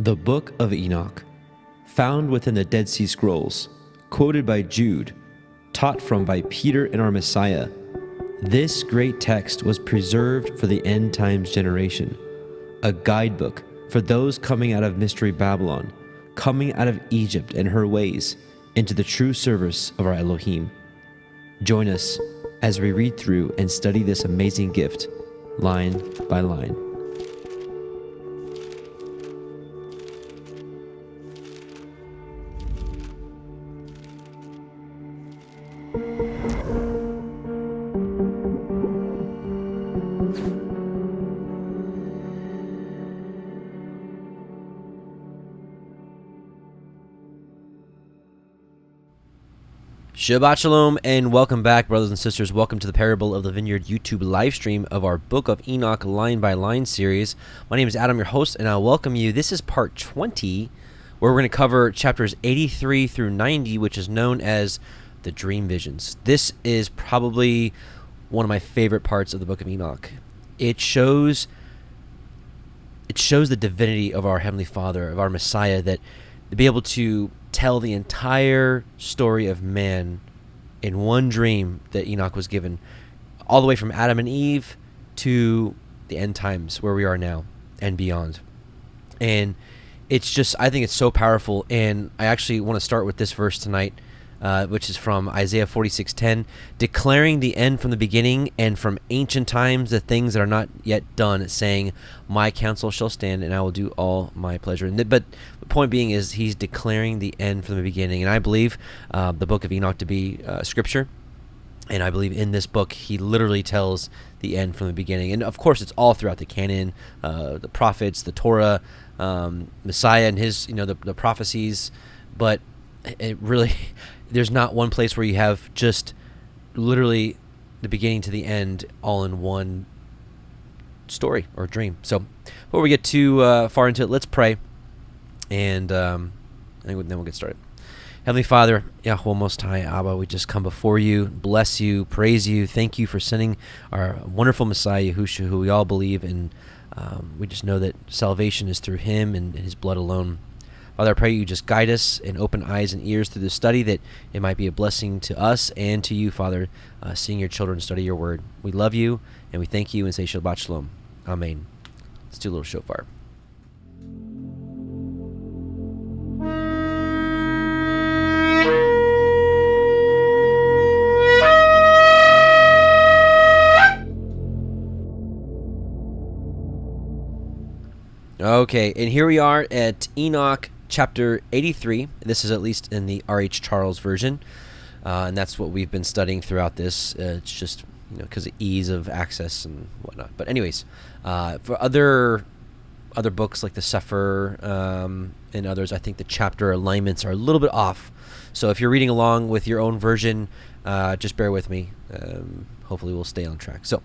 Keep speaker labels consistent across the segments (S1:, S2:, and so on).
S1: The Book of Enoch, found within the Dead Sea Scrolls, quoted by Jude, taught from by Peter and our Messiah. This great text was preserved for the end times generation, a guidebook for those coming out of Mystery Babylon, coming out of Egypt and her ways, into the true service of our Elohim. Join us as we read through and study this amazing gift, line by line.
S2: Shabbat Shalom and welcome back, brothers and sisters. Welcome to the Parable of the Vineyard YouTube live stream of our Book of Enoch line by line series. My name is Adam, your host, and I welcome you. This is part 20, where we're going to cover chapters 83 through 90, which is known as the dream visions. This is probably one of my favorite parts of the Book of Enoch. It shows the divinity of our Heavenly Father, of our Messiah, that to be able to tell the entire story of man in one dream that Enoch was given, all the way from Adam and Eve to the end times where we are now and beyond. And it's just, I think it's so powerful. And I actually want to start with this verse tonight, which is from Isaiah 46:10, declaring the end from the beginning and from ancient times the things that are not yet done, saying, my counsel shall stand and I will do all my pleasure. But the point being is he's declaring the end from the beginning. And I believe the Book of Enoch to be scripture. And I believe in this book, he literally tells the end from the beginning. And of course, it's all throughout the canon, the prophets, the Torah, Messiah and his, the prophecies. But it really, there's not one place where you have just literally the beginning to the end all in one story or dream. So before we get too far into it, let's pray. And then we'll get started. Heavenly Father, Yahweh Most High, Abba, we just come before you, bless you, praise you. Thank you for sending our wonderful Messiah, Yahushua, who we all believe in. We just know that salvation is through him and his blood alone. Father, I pray you just guide us and open eyes and ears through this study, that it might be a blessing to us and to you, Father, seeing your children study your word. We love you and we thank you and say Shabbat Shalom. Amen. Let's do a little shofar. Okay, and here we are at Enoch chapter 83. This is at least in the R.H. Charles version, and that's what we've been studying throughout this. It's just, because of ease of access and whatnot. But anyways, for other books like the Sefer and others, I think the chapter alignments are a little bit off. So if you're reading along with your own version, just bear with me. Hopefully we'll stay on track. So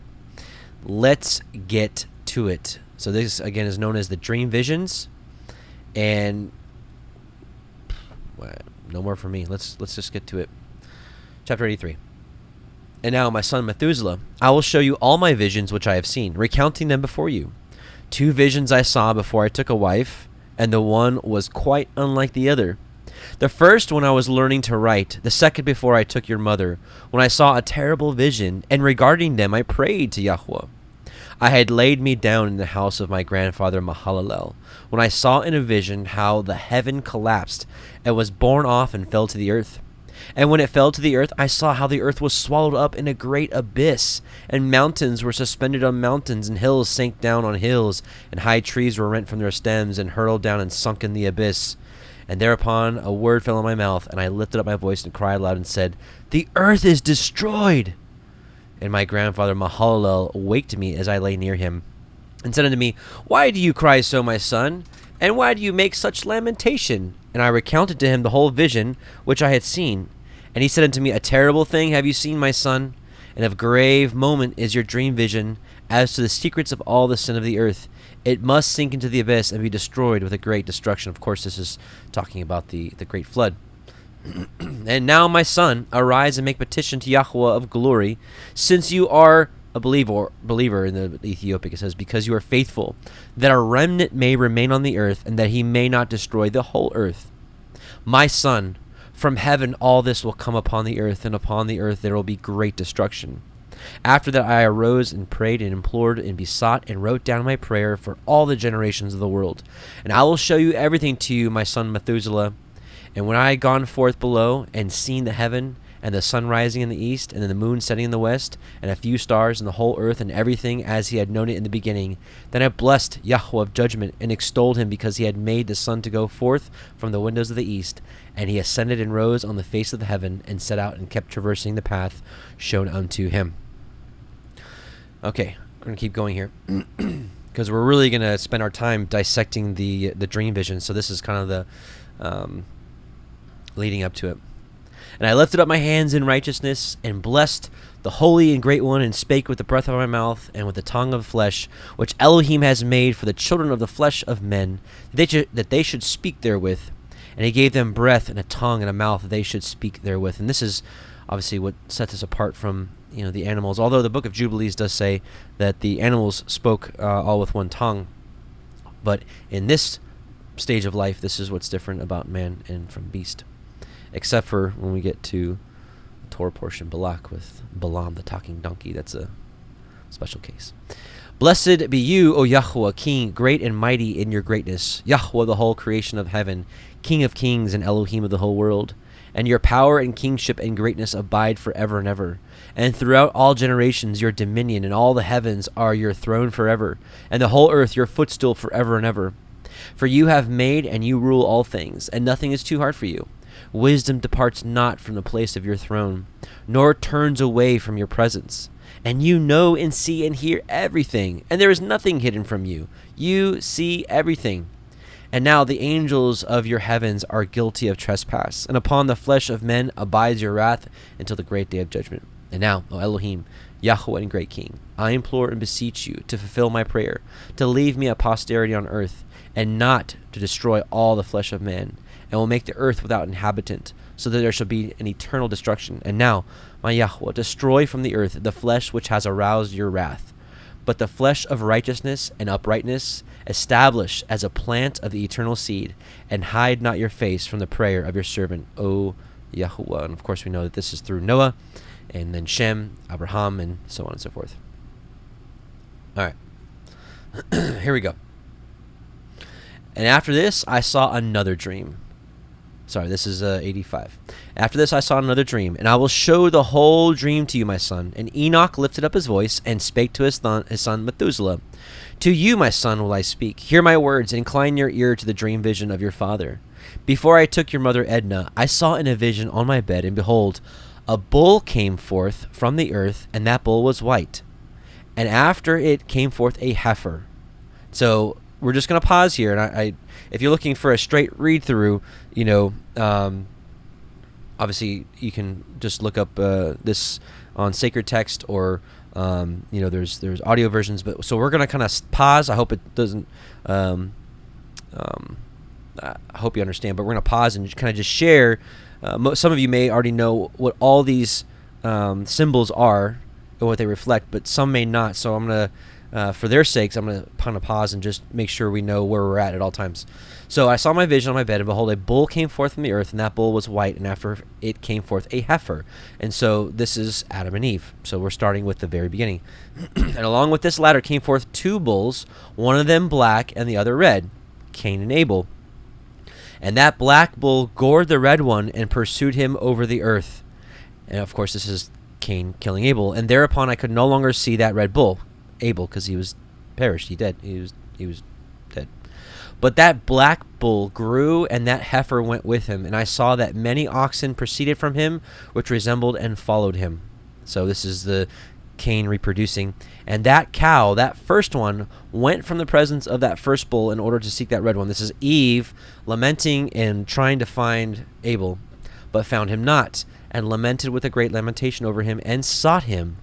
S2: let's get to it. So this, again, is known as the dream visions. And no more for me. Let's just get to it. Chapter 83. And now, my son Methuselah, I will show you all my visions which I have seen, recounting them before you. 2 visions I saw before I took a wife, and the one was quite unlike the other. The first when I was learning to write, the second before I took your mother, when I saw a terrible vision, and regarding them I prayed to Yahweh. I had laid me down in the house of my grandfather Mahalalel, when I saw in a vision how the heaven collapsed and was borne off and fell to the earth. And when it fell to the earth, I saw how the earth was swallowed up in a great abyss, and mountains were suspended on mountains, and hills sank down on hills, and high trees were rent from their stems, and hurled down and sunk in the abyss. And thereupon a word fell in my mouth, and I lifted up my voice and cried aloud and said, the earth is destroyed. And my grandfather Mahalalel waked me as I lay near him, and said unto me, why do you cry so, my son? And why do you make such lamentation? And I recounted to him the whole vision which I had seen. And he said unto me, a terrible thing have you seen, my son, and of grave moment is your dream vision. As to the secrets of all the sin of the earth, it must sink into the abyss and be destroyed with a great destruction. Of course, this is talking about the great flood. And now, my son, arise and make petition to Yahweh of glory, since you are a believer in the Ethiopic. It says, because you are faithful, that a remnant may remain on the earth, and that he may not destroy the whole earth. My son, from heaven all this will come upon the earth, and upon the earth there will be great destruction. After that I arose and prayed and implored and besought and wrote down my prayer for all the generations of the world. And I will show you everything to you, my son Methuselah. And when I had gone forth below and seen the heaven, and the sun rising in the east, and then the moon setting in the west, and a few stars, and the whole earth, and everything as he had known it in the beginning, then I blessed Yahweh of judgment, and extolled him, because he had made the sun to go forth from the windows of the east. And he ascended and rose on the face of the heaven, and set out and kept traversing the path shown unto him. Okay, we're going to keep going here, because we're really going to spend our time dissecting the dream vision. So this is kind of the leading up to it. And I lifted up my hands in righteousness, and blessed the Holy and Great One, and spake with the breath of my mouth, and with the tongue of flesh, which Elohim has made for the children of the flesh of men, that they should speak therewith. And he gave them breath, and a tongue, and a mouth, that they should speak therewith. And this is obviously what sets us apart from the animals. Although the Book of Jubilees does say that the animals spoke all with one tongue. But in this stage of life, this is what's different about man and from beast. Except for when we get to the Torah portion, Balak, with Balaam, the talking donkey. That's a special case. Blessed be you, O Yahweh, King, great and mighty in your greatness, Yahweh, the whole creation of heaven, King of kings and Elohim of the whole world. And your power and kingship and greatness abide forever and ever. And throughout all generations your dominion, and all the heavens are your throne forever, and the whole earth your footstool forever and ever. For you have made and you rule all things, and nothing is too hard for you. Wisdom departs not from the place of your throne, nor turns away from your presence. And you know and see and hear everything, and there is nothing hidden from you. You see everything. And now the angels of your heavens are guilty of trespass, and upon the flesh of men abides your wrath until the great day of judgment. And now, O Elohim, Yahweh and great King, I implore and beseech you to fulfill my prayer, to leave me a posterity on earth, and not to destroy all the flesh of man, and will make the earth without inhabitant, so that there shall be an eternal destruction. And now, my Yahweh, destroy from the earth the flesh which has aroused your wrath, but the flesh of righteousness and uprightness establish as a plant of the eternal seed, and hide not your face from the prayer of your servant, O Yahuwah. And of course we know that this is through Noah, and then Shem, Abraham, and so on and so forth. All right, here we go. And after this I saw another dream. Sorry, this is 85. After this I saw another dream, and I will show the whole dream to you, my son. And Enoch lifted up his voice and spake to his son Methuselah. To you, my son, will I speak. Hear my words, and incline your ear to the dream vision of your father. Before I took your mother Edna, I saw in a vision on my bed, and behold, a bull came forth from the earth, and that bull was white. And after it came forth a heifer. So we're just going to pause here, and I if you're looking for a straight read through, obviously you can just look up this on Sacred Text, or there's audio versions. But so we're going to kind of pause. I hope it doesn't. I hope you understand. But we're going to pause and kind of just share. Some of you may already know what all these symbols are and what they reflect, but some may not. So I'm going to. For their sakes, I'm going to kind of pause and just make sure we know where we're at all times. So I saw my vision on my bed, and behold, a bull came forth from the earth, and that bull was white, and after it came forth a heifer. And so this is Adam and Eve. So we're starting with the very beginning. And along with this ladder came forth two bulls, one of them black and the other red, Cain and Abel. And that black bull gored the red one and pursued him over the earth. And of course, this is Cain killing Abel. And thereupon I could no longer see that red bull, Abel, because he was perished. He was dead. But that black bull grew, and that heifer went with him. And I saw that many oxen proceeded from him, which resembled and followed him. So this is the Cain reproducing. And that cow, that first one, went from the presence of that first bull in order to seek that red one. This is Eve lamenting and trying to find Abel, but found him not, and lamented with a great lamentation over him, and sought him.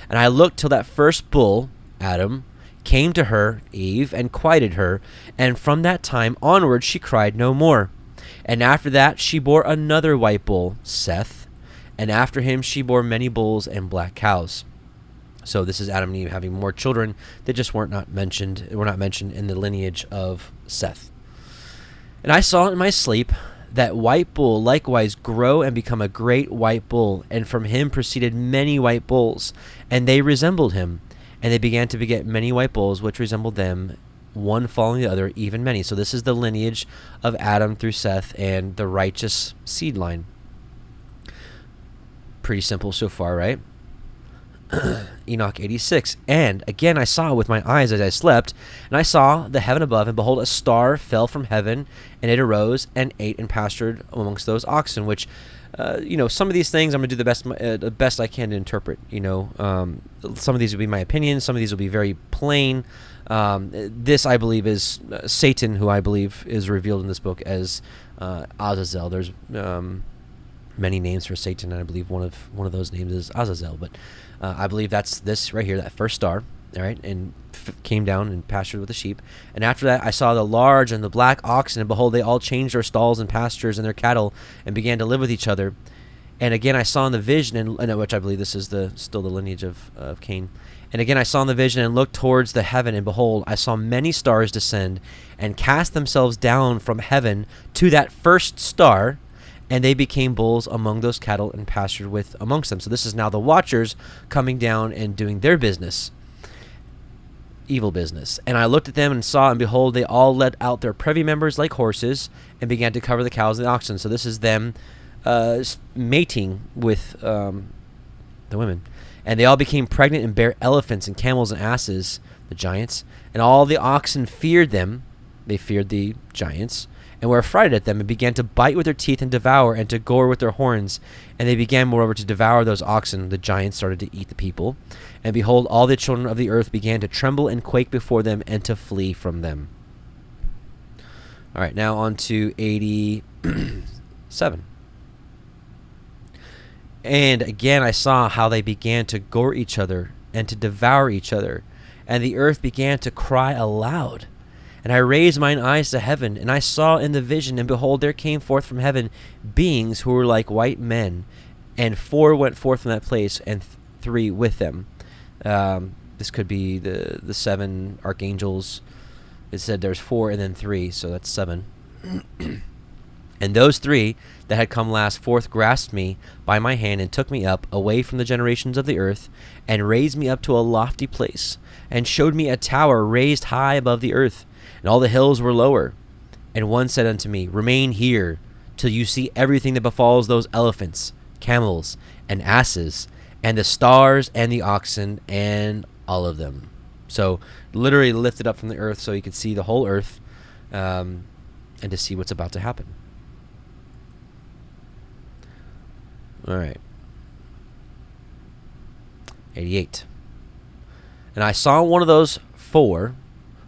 S2: And I looked till that first bull, Adam, came to her, Eve, and quieted her, and from that time onward she cried no more. And after that she bore another white bull, Seth, and after him she bore many bulls and black cows. So this is Adam and Eve having more children that just were not mentioned in the lineage of Seth. And I saw in my sleep that white bull likewise grow and become a great white bull, and from him proceeded many white bulls, and they resembled him, and they began to beget many white bulls, which resembled them, one following the other, even many. So this is the lineage of Adam through Seth and the righteous seed line. Pretty simple so far, right? Enoch 86. And again I saw with my eyes as I slept, and I saw the heaven above, and behold, a star fell from heaven, and it arose and ate and pastured amongst those oxen. Which, some of these things I'm going to do the best I can to interpret. Some of these will be my opinion. Some of these will be very plain. This, I believe, is Satan, who I believe is revealed in this book as Azazel. There's many names for Satan, and I believe one of those names is Azazel. But I believe that's this right here, that first star, all right, and came down and pastured with the sheep. And after that, I saw the large and the black oxen, and behold, they all changed their stalls and pastures and their cattle, and began to live with each other. And again, I saw in the vision, and which I believe this is still the lineage of Cain. And again, I saw in the vision and looked towards the heaven, and behold, I saw many stars descend and cast themselves down from heaven to that first star, and they became bulls among those cattle and pastured with amongst them. So this is now the watchers coming down and doing their business, evil business. And I looked at them and saw, and behold, they all let out their privy members like horses, and began to cover the cows and the oxen. So this is them mating with the women. And they all became pregnant and bare elephants and camels and asses, the giants. And all the oxen feared them. They feared the giants, and were affrighted at them, and began to bite with their teeth and devour, and to gore with their horns. And they began moreover to devour those oxen. The giants started to eat the people. And behold, all the children of the earth began to tremble and quake before them, and to flee from them. All right, now on to 87. And again I saw how they began to gore each other, and to devour each other. And the earth began to cry aloud. And I raised mine eyes to heaven, and I saw in the vision, and behold, there came forth from heaven beings who were like white men, and 4 went forth from that place, and 3 with them. This could be the 7 archangels. It said there's 4 and then 3, so that's 7. And those 3 that had come last forth grasped me by my hand, and took me up away from the generations of the earth, and raised me up to a lofty place, and showed me a tower raised high above the earth, and all the hills were lower. And one said unto me, Remain here till you see everything that befalls those elephants, camels, and asses, and the stars, and the oxen, and all of them. So literally lifted up from the earth so you could see the whole earth, and to see what's about to happen. All right. 88. And I saw one of those 4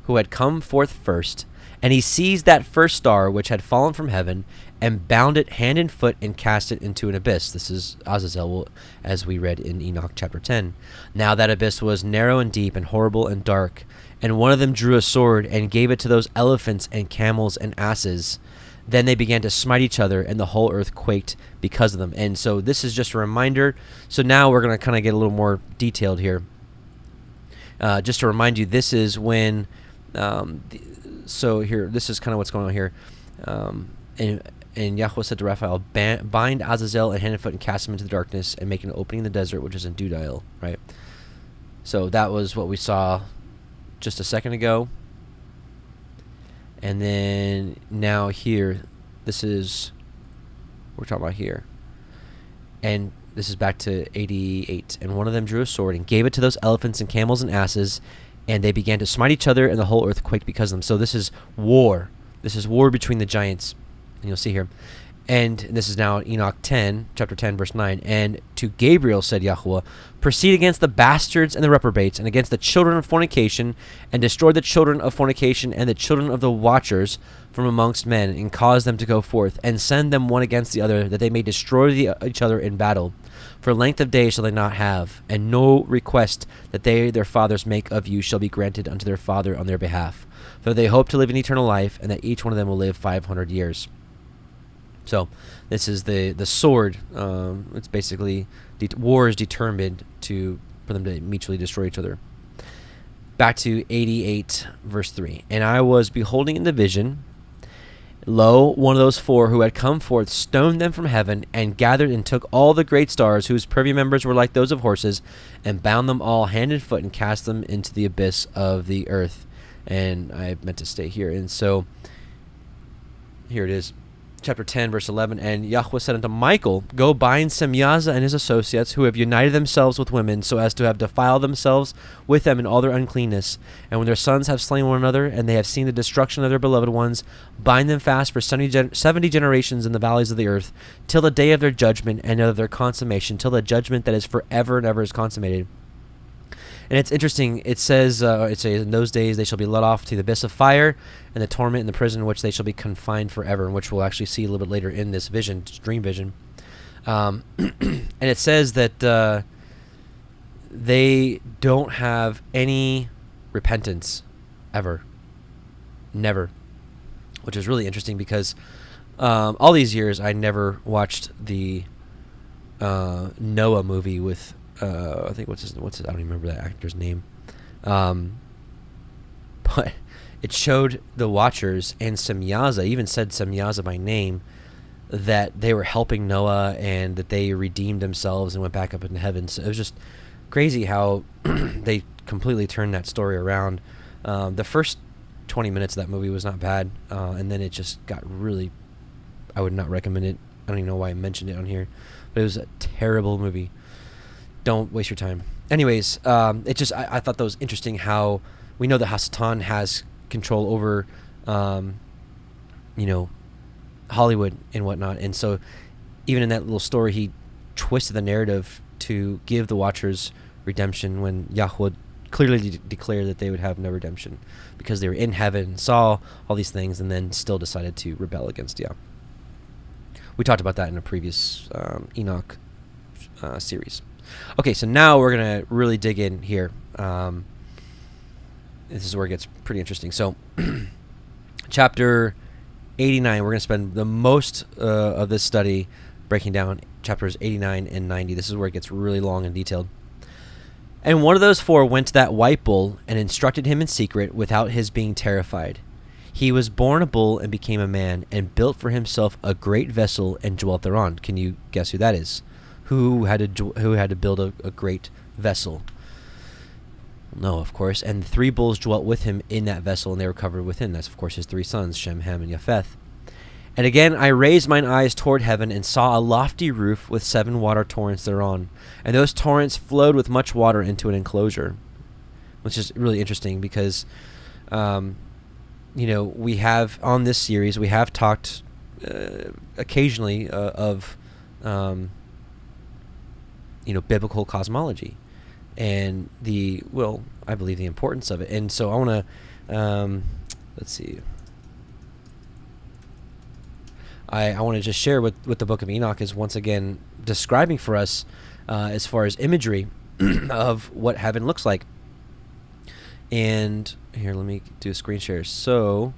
S2: who had come forth first, and he seized that first star which had fallen from heaven, and bound it hand and foot, and cast it into an abyss. This is Azazel, as we read in Enoch chapter 10. Now that abyss was narrow and deep and horrible and dark, and one of them drew a sword and gave it to those elephants and camels and asses. Then they began to smite each other, and the whole earth quaked because of them. And so this is just a reminder. So now we're going to kind of get a little more detailed here. Just to remind you, this is when... so here, this is kind of what's going on here. And Yahweh said to Raphael, Bind Azazel and hand and foot, and cast him into the darkness, and make an opening in the desert, which is in Dudail, right? So that was what we saw just a second ago. And then now here, this is we're talking about here. And this is back to 88. And one of them drew a sword and gave it to those elephants and camels and asses, and they began to smite each other, and the whole earth quaked because of them. So this is war. This is war between the giants. And you'll see here. And this is now Enoch 10, chapter 10, verse 9. And to Gabriel said Yahweh, Proceed against the bastards and the reprobates, and against the children of fornication, and destroy the children of fornication and the children of the watchers from amongst men, and cause them to go forth, and send them one against the other, that they may destroy each other in battle. For length of days shall they not have, and no request that they their fathers make of you shall be granted unto their father on their behalf. For they hope to live in eternal life, and that each one of them will live 500 years. So this is the sword. It's basically war is determined to for them to mutually destroy each other. Back to 88, verse 3. And I was beholding in the vision, lo, one of those four who had come forth stoned them from heaven, and gathered and took all the great stars, whose privy members were like those of horses, and bound them all hand and foot, and cast them into the abyss of the earth. And I meant to stay here. And so here it is. Chapter 10, verse 11, and Yahweh said unto Michael, go bind Semyaza and his associates, who have united themselves with women, so as to have defiled themselves with them in all their uncleanness. And when their sons have slain one another, and they have seen the destruction of their beloved ones, bind them fast for 70 generations in the valleys of the earth, till the day of their judgment and of their consummation, till the judgment that is forever and ever is consummated. And it's interesting. It says, in those days they shall be led off to the abyss of fire, and the torment in the prison in which they shall be confined forever, and which we'll actually see a little bit later in this vision, dream vision. And it says that they don't have any repentance ever. Never. Which is really interesting because all these years I never watched the Noah movie with... I think what's his, I don't even remember that actor's name, but it showed the Watchers and Semyaza, even said Semyaza by name, that they were helping Noah and that they redeemed themselves and went back up into heaven. So it was just crazy how they completely turned that story around. The first 20 minutes of that movie was not bad, and then it just got really, I would not recommend it. I don't even know why I mentioned it on here, but it was a terrible movie. Don't waste your time. Anyways, it just I thought that was interesting how we know that Hasatan has control over, Hollywood and whatnot. And so even in that little story, he twisted the narrative to give the Watchers redemption when Yahweh clearly declared that they would have no redemption because they were in heaven, saw all these things, and then still decided to rebel against Yah. We talked about that in a previous Enoch series. Okay, so now we're going to really dig in here. This is where it gets pretty interesting. So, chapter 89, we're going to spend the most of this study breaking down chapters 89 and 90. This is where it gets really long and detailed. And one of those four went to that white bull and instructed him in secret without his being terrified. He was born a bull and became a man and built for himself a great vessel and dwelt thereon. Can you guess who that is? Who had to build a great vessel? No, of course. And the three bulls dwelt with him in that vessel, and they were covered within. That's, of course, his three sons, Shem, Ham, and Japheth. And again I raised mine eyes toward heaven, and saw a lofty roof with 7 water torrents thereon. And those torrents flowed with much water into an enclosure. Which is really interesting because, we have, on this series, we have talked occasionally of... biblical cosmology and I believe the importance of it. And so I want to, let's see. I want to just share what the Book of Enoch is once again describing for us as far as imagery of what heaven looks like. And here, let me do a screen share. So,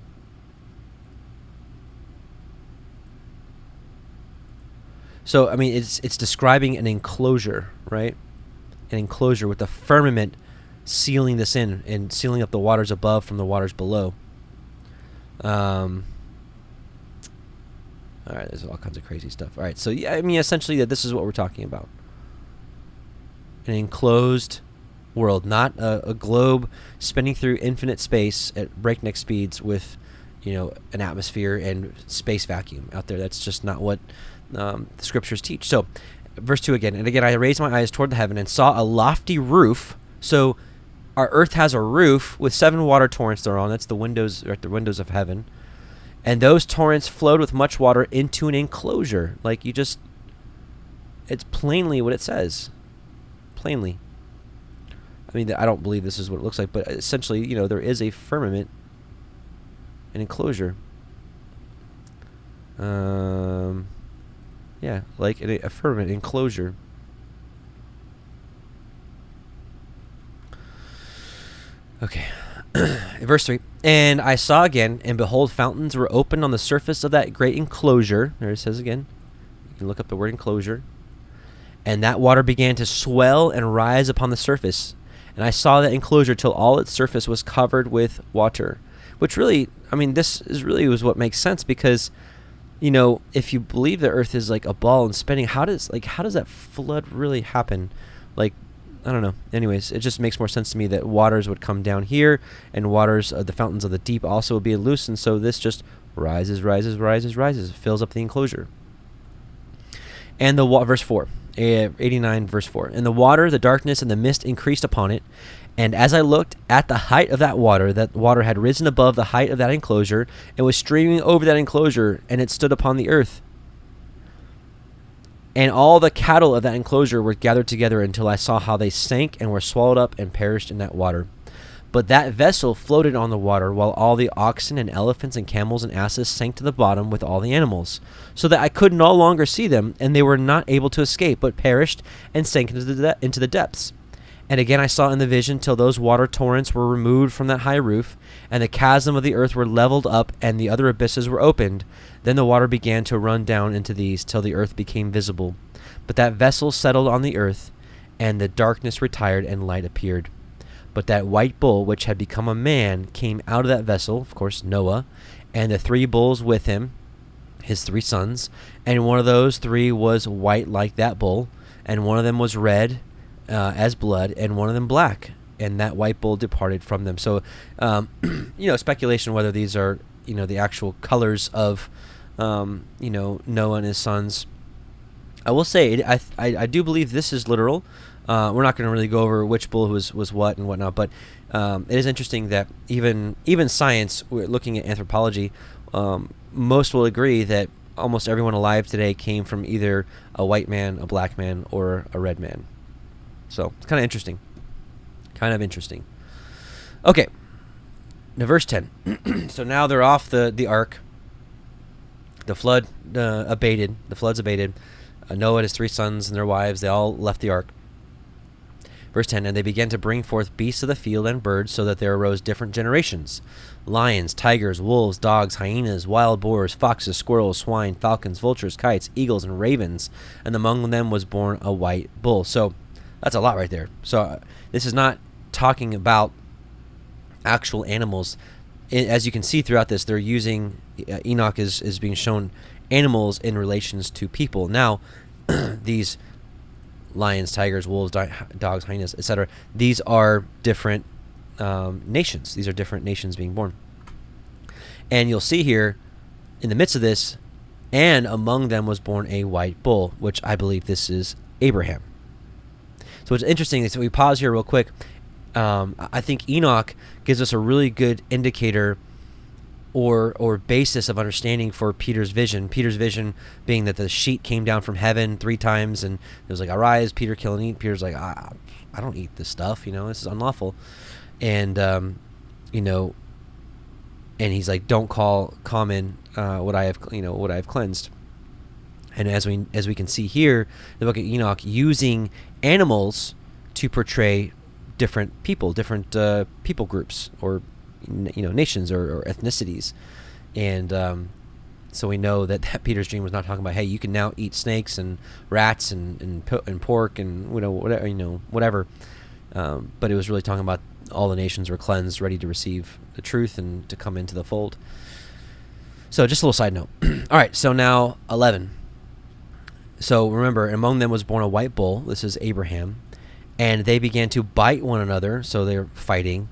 S2: I mean, it's describing an enclosure, right? An enclosure with the firmament sealing this in and sealing up the waters above from the waters below. All right, there's all kinds of crazy stuff. All right, so yeah, I mean, essentially, this is what we're talking about. An enclosed world, not a globe spinning through infinite space at breakneck speeds with, an atmosphere and space vacuum out there. That's just not what the scriptures teach. So, verse 2 again. And again, I raised my eyes toward the heaven and saw a lofty roof. So, our earth has a roof with 7 water torrents thereon. That's the windows, or the windows of heaven. And those torrents flowed with much water into an enclosure. Like it's plainly what it says. Plainly. I mean, I don't believe this is what it looks like, but essentially, there is a firmament, an enclosure. Yeah, like a firmament enclosure. Okay. Verse 3. And I saw again, and behold, fountains were opened on the surface of that great enclosure. There it says again. You can look up the word enclosure. And that water began to swell and rise upon the surface. And I saw that enclosure till all its surface was covered with water. Which really, I mean, this is really was what makes sense, because, you know, if you believe the earth is like a ball and spinning, how does that flood really happen? Like, I don't know. Anyways, it just makes more sense to me that waters would come down here, and waters, the fountains of the deep also would be loose, and so this just rises, fills up the enclosure. And verse 4, 89 verse 4. And the water, the darkness, and the mist increased upon it. And as I looked at the height of that water had risen above the height of that enclosure, and was streaming over that enclosure, and it stood upon the earth. And all the cattle of that enclosure were gathered together until I saw how they sank and were swallowed up and perished in that water. But that vessel floated on the water, while all the oxen and elephants and camels and asses sank to the bottom with all the animals, so that I could no longer see them, and they were not able to escape, but perished and sank into the depths. And again I saw in the vision till those water torrents were removed from that high roof, and the chasm of the earth were leveled up, and the other abysses were opened. Then the water began to run down into these till the earth became visible. But that vessel settled on the earth, and the darkness retired, and light appeared. But that white bull, which had become a man, came out of that vessel, of course, Noah, and the 3 bulls with him, his 3 sons. And one of those 3 was white like that bull, and one of them was red as blood, and one of them black. And that white bull departed from them. So, speculation whether these are, the actual colors of, Noah and his sons. I will say, I do believe this is literal. We're not going to really go over which bull was what and whatnot, but it is interesting that even science, we're looking at anthropology, most will agree that almost everyone alive today came from either a white man, a black man, or a red man. So it's kind of interesting. Okay, now verse 10. So now they're off the ark. The flood abated. The flood's abated. Noah and his 3 sons and their wives, they all left the ark. Verse 10, and they began to bring forth beasts of the field and birds, so that there arose different generations: lions, tigers, wolves, dogs, hyenas, wild boars, foxes, squirrels, swine, falcons, vultures, kites, eagles, and ravens. And among them was born a white bull. So that's a lot right there. So this is not talking about actual animals. As you can see throughout this, they're using, Enoch is being shown animals in relations to people. Now, these lions, tigers, wolves, dogs, hyenas, etc. These are different nations. These are different nations being born. And you'll see here, in the midst of this, and among them was born a white bull, which I believe this is Abraham. So it's interesting. So we pause here real quick. I think Enoch gives us a really good indicator or basis of understanding for Peter's vision. Peter's vision being that the sheet came down from heaven 3 times, and it was like, arise, Peter, kill and eat. Peter's like, I don't eat this stuff, this is unlawful. And, and he's like, don't call common what I have cleansed. And as we can see here, the book of Enoch using animals to portray different people groups, or nations or ethnicities. And so we know that Peter's dream was not talking about, hey, you can now eat snakes and rats and pork and whatever, but it was really talking about all the nations were cleansed, ready to receive the truth and to come into the fold. So just a little side note. All right, so now 11. So remember, among them was born a white bull. This is Abraham. And they began to bite one another, so they're fighting.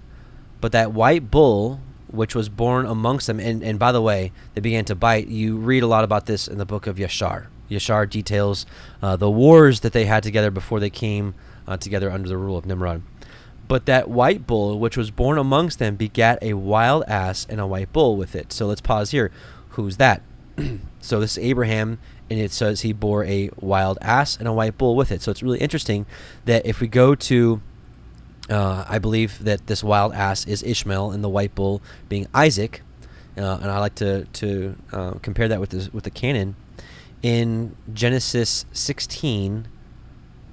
S2: But that white bull, which was born amongst them, and by the way, they began to bite. You read a lot about this in the book of Yashar. Yashar details the wars that they had together before they came together under the rule of Nimrod. But that white bull, which was born amongst them, begat a wild ass and a white bull with it. So let's pause here. Who's that? So this is Abraham, and it says he bore a wild ass and a white bull with it. So it's really interesting that if we go to, I believe that this wild ass is Ishmael, and the white bull being Isaac, and I like to compare that with the canon in Genesis 16,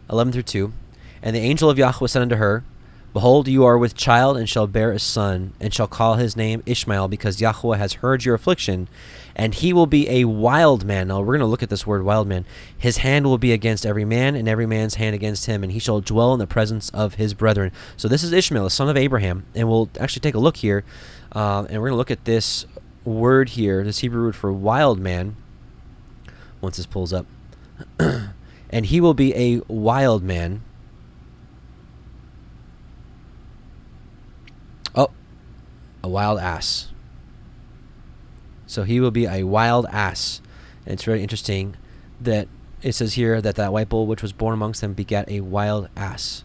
S2: 11 through 2. And the angel of Yahweh said unto her, Behold, you are with child and shall bear a son, and shall call his name Ishmael, because Yahweh has heard your affliction, and he will be a wild man. Now, we're going to look at this word wild man. His hand will be against every man, and every man's hand against him, and he shall dwell in the presence of his brethren. So this is Ishmael, the son of Abraham, and we'll actually take a look here, and we're going to look at this word here, this Hebrew word for wild man, once this pulls up. And he will be a wild man. Oh, a wild ass. So he will be a wild ass. And it's very interesting that it says here that that white bull which was born amongst them begat a wild ass.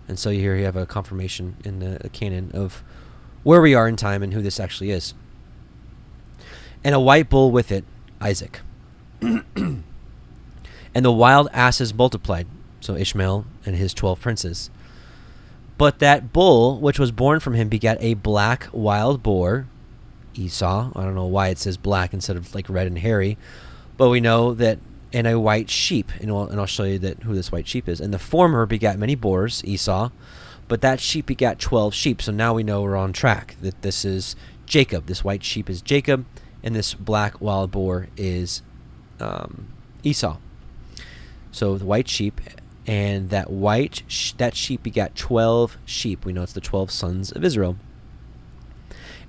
S2: And so here you have a confirmation in the canon of where we are in time and who this actually is. And a white bull with it, Isaac. And the wild asses multiplied, so Ishmael and his 12 princes. But that bull which was born from him begat a black wild boar, Esau. I don't know why it says black instead of like red and hairy, but we know that, and a white sheep, and I'll show you that who this white sheep is. And the former begat many boars, Esau, but that sheep begat 12 sheep. So now we know we're on track, that this is Jacob. This white sheep is Jacob, and this black wild boar is Esau. So the white sheep, and that that sheep begat 12 sheep. We know it's the 12 sons of Israel.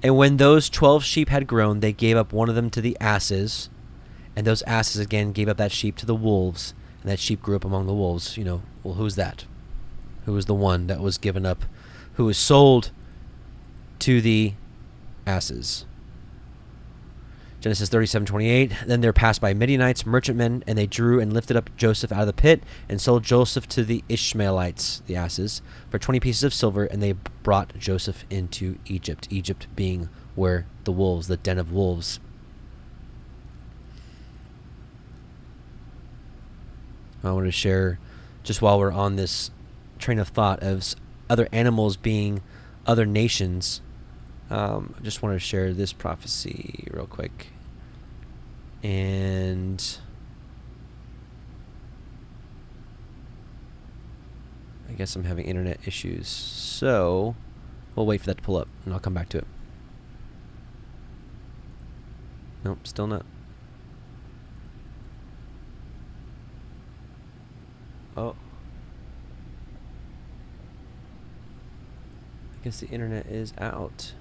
S2: And when those 12 sheep had grown, they gave up one of them to the asses, and those asses again gave up that sheep to the wolves, and that sheep grew up among the wolves. You know, well, who's that? Who was the one that was given up, who was sold to the asses? Genesis 37:28. Then there passed by Midianites, merchantmen, and they drew and lifted up Joseph out of the pit, and sold Joseph to the Ishmaelites, the asses, for 20 pieces of silver, and they brought Joseph into Egypt. Egypt being where the wolves, the den of wolves. I wanted to share, just while we're on this train of thought of other animals being other nations, I just wanted to share this prophecy real quick. And I guess I'm having internet issues, so we'll wait for that to pull up, and I'll come back to it. Nope, still not. Oh. I guess the internet is out.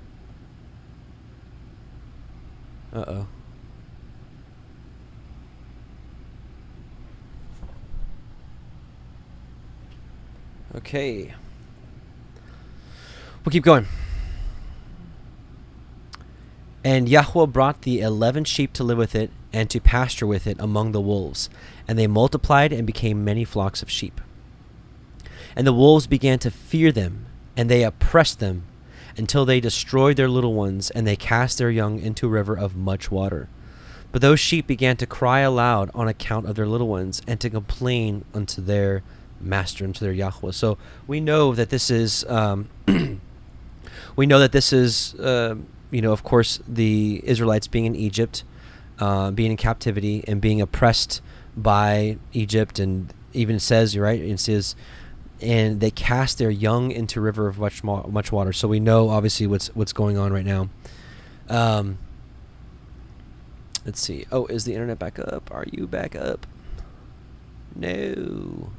S2: Uh-oh. Okay. We'll keep going. And Yahweh brought the 11 sheep to live with it and to pasture with it among the wolves. And they multiplied and became many flocks of sheep. And the wolves began to fear them, and they oppressed them until they destroyed their little ones, and they cast their young into a river of much water. But those sheep began to cry aloud on account of their little ones, and to complain unto their master, unto their Yahweh. So we know that this is, of course, the Israelites being in Egypt, being in captivity, and being oppressed by Egypt, and even says, right, it says, and they cast their young into a river of much water. So we know obviously what's going on right now. Let's see. Oh, is the internet back up? Are you back up? No.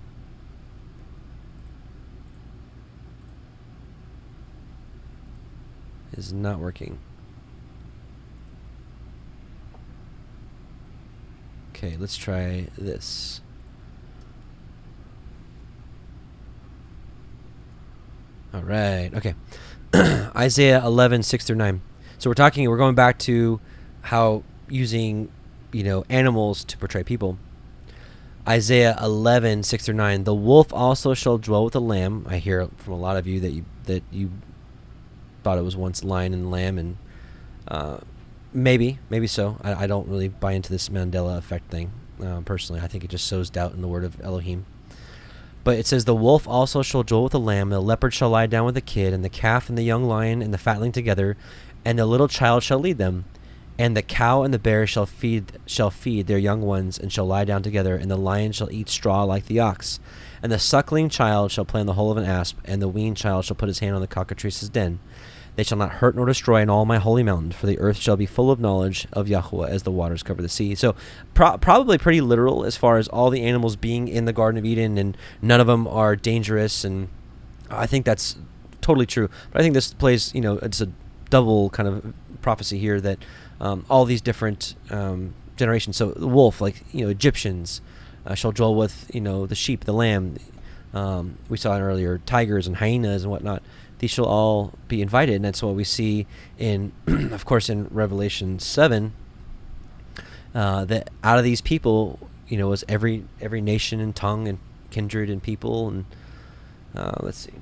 S2: Is not working. Okay, let's try this. All right. Okay. Isaiah 11:6-9. So we're going back to how using, animals to portray people. Isaiah 11:6-9. The wolf also shall dwell with the lamb. I hear from a lot of you that you thought it was once lion and lamb, and maybe so. I don't really buy into this Mandela effect thing personally. I think it just sows doubt in the word of Elohim. But it says, the wolf also shall dwell with the lamb, the leopard shall lie down with the kid, and the calf and the young lion and the fatling together, and the little child shall lead them. And the cow and the bear shall feed their young ones, and shall lie down together, and the lion shall eat straw like the ox. And the suckling child shall play in the hole of an asp, and the weaned child shall put his hand on the cockatrice's den. They shall not hurt nor destroy in all my holy mountain, for the earth shall be full of knowledge of Yahweh as the waters cover the sea. So probably pretty literal as far as all the animals being in the Garden of Eden, and none of them are dangerous, and I think that's totally true. But I think this plays, it's a double kind of prophecy here that all these different generations. So the wolf, like, Egyptians shall dwell with, the sheep, the lamb. We saw it earlier, tigers and hyenas and whatnot. These shall all be invited, and that's what we see in, of course, in Revelation 7, that out of these people, was every nation and tongue and kindred and people. And let's see.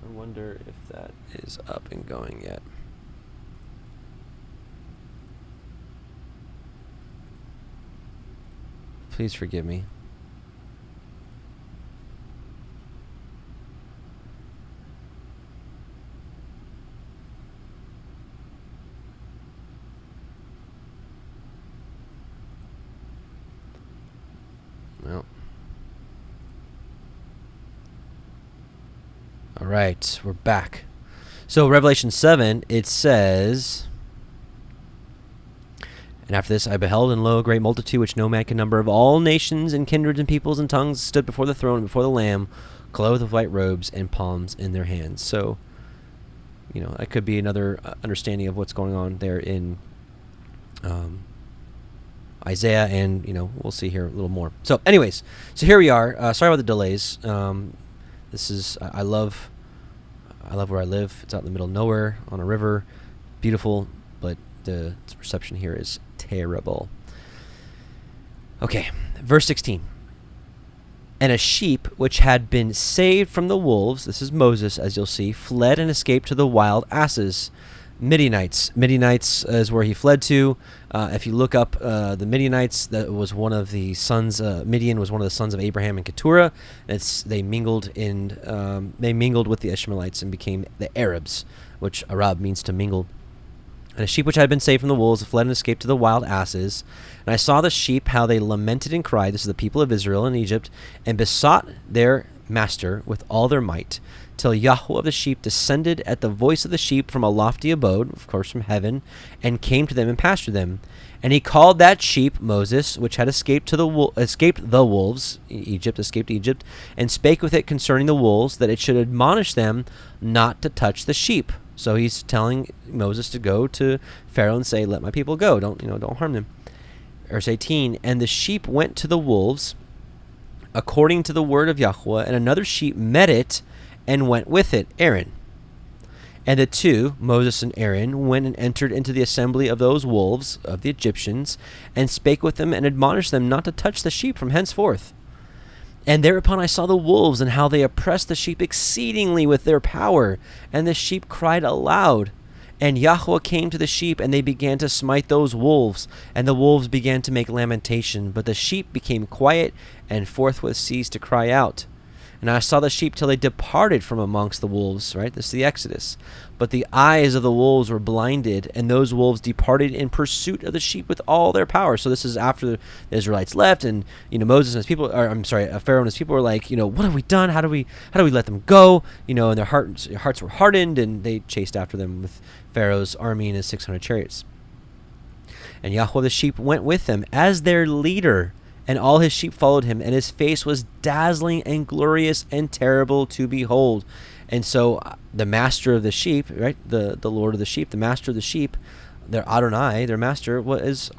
S2: I wonder if that is up and going yet. Please forgive me. Well. All right, we're back. So Revelation 7, it says, and after this I beheld, and lo, a great multitude which no man can number, of all nations and kindreds and peoples and tongues, stood before the throne and before the Lamb, clothed with white robes and palms in their hands. So, that could be another understanding of what's going on there in Isaiah, and we'll see here a little more. So anyways, so here we are. Sorry about the delays. This is I love where I live. It's out in the middle of nowhere on a river, beautiful, but the reception here is terrible. Okay, verse 16. And a sheep which had been saved from the wolves, this is Moses, as you'll see, fled and escaped to the wild asses. Midianites is where he fled to. If you look up the Midianites, that was one of the sons. Midian was one of the sons of Abraham and Keturah. They mingled with the Ishmaelites and became the Arabs, which Arab means to mingle. And a sheep which had been saved from the wolves fled and escaped to the wild asses. And I saw the sheep, how they lamented and cried. This is the people of Israel in Egypt, and besought their master with all their might, till Yahweh of the sheep descended at the voice of the sheep from a lofty abode, of course from heaven, and came to them and pastured them. And he called that sheep Moses, which had escaped the wolves, escaped Egypt, and spake with it concerning the wolves, that it should admonish them not to touch the sheep. So he's telling Moses to go to Pharaoh and say, "Let my people go. Don't harm them." Verse 18. And the sheep went to the wolves, according to the word of Yahweh, and another sheep met it, and went with it, Aaron. And the two, Moses and Aaron, went and entered into the assembly of those wolves, of the Egyptians, and spake with them, and admonished them not to touch the sheep from henceforth. And thereupon I saw the wolves, and how they oppressed the sheep exceedingly with their power. And the sheep cried aloud. And Yahweh came to the sheep, and they began to smite those wolves. And the wolves began to make lamentation. But the sheep became quiet, and forthwith ceased to cry out. And I saw the sheep till they departed from amongst the wolves, right? This is the Exodus. But the eyes of the wolves were blinded, and those wolves departed in pursuit of the sheep with all their power. So this is after the Israelites left, and Moses and his people, Pharaoh and his people were like, what have we done? How do we let them go? And their hearts were hardened, and they chased after them with Pharaoh's army and his 600 chariots. And Yahweh the sheep went with them as their leader. And all his sheep followed him, and his face was dazzling and glorious and terrible to behold. And so the master of the sheep, right, the Lord of the sheep, the master of the sheep, their Adonai, their master, was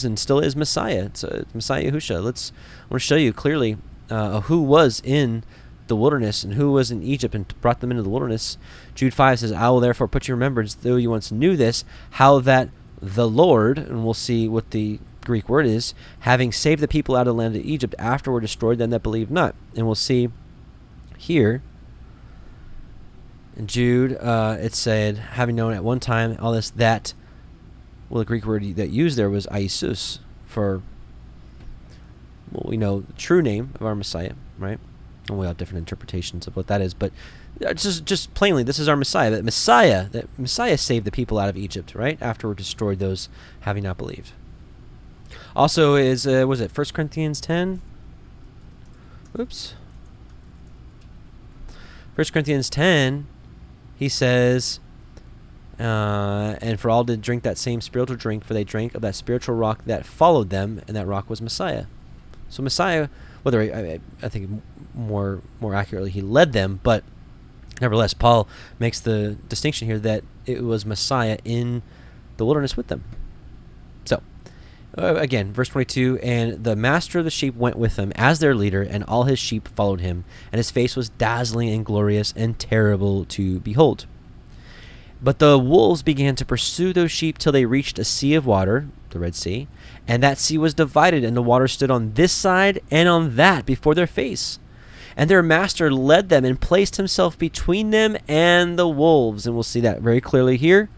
S2: and still is Messiah. It's Messiah Yahusha. I want to show you clearly who was in the wilderness and who was in Egypt and brought them into the wilderness. Jude 5 says, I will therefore put you in remembrance, though you once knew this, how that the Lord, and we'll see what the Greek word is, having saved the people out of the land of Egypt, afterward destroyed them that believed not. And we'll see here in Jude, it said, having known at one time all this, that, the Greek word that used there was Isus, for, we know the true name of our Messiah, right? And we have different interpretations of what that is, but just plainly, this is our Messiah. That Messiah saved the people out of Egypt, right? Afterward destroyed those having not believed. Also is, was it 1 Corinthians 10? Oops. 1 Corinthians 10, he says, and for all did drink that same spiritual drink, for they drank of that spiritual rock that followed them, and that rock was Messiah. So Messiah, whether I think more accurately, he led them, but nevertheless, Paul makes the distinction here that it was Messiah in the wilderness with them. So, again, verse 22, and the master of the sheep went with them as their leader, and all his sheep followed him, and his face was dazzling and glorious and terrible to behold. But the wolves began to pursue those sheep till they reached a sea of water, the Red Sea, and that sea was divided, and the water stood on this side and on that before their face. And their master led them and placed himself between them and the wolves. And we'll see that very clearly here.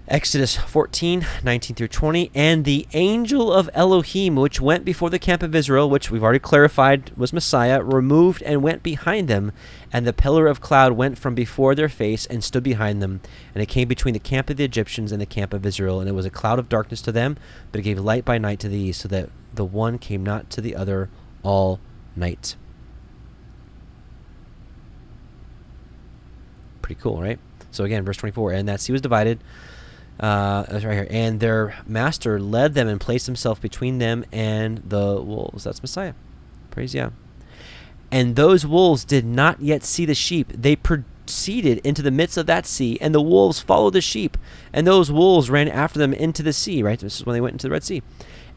S2: Exodus 14, 19 through 20. And the angel of Elohim, which went before the camp of Israel, which we've already clarified was Messiah, removed and went behind them. And the pillar of cloud went from before their face and stood behind them. And it came between the camp of the Egyptians and the camp of Israel. And it was a cloud of darkness to them, but it gave light by night to the east, so that the one came not to the other all night. Pretty cool, right? So again, verse 24, and that sea was divided. That's right here. And their master led them and placed himself between them and the wolves. That's Messiah. Praise Yah. And those wolves did not yet see the sheep. They proceeded into the midst of that sea, and the wolves followed the sheep. And those wolves ran after them into the sea, right? This is when they went into the Red Sea.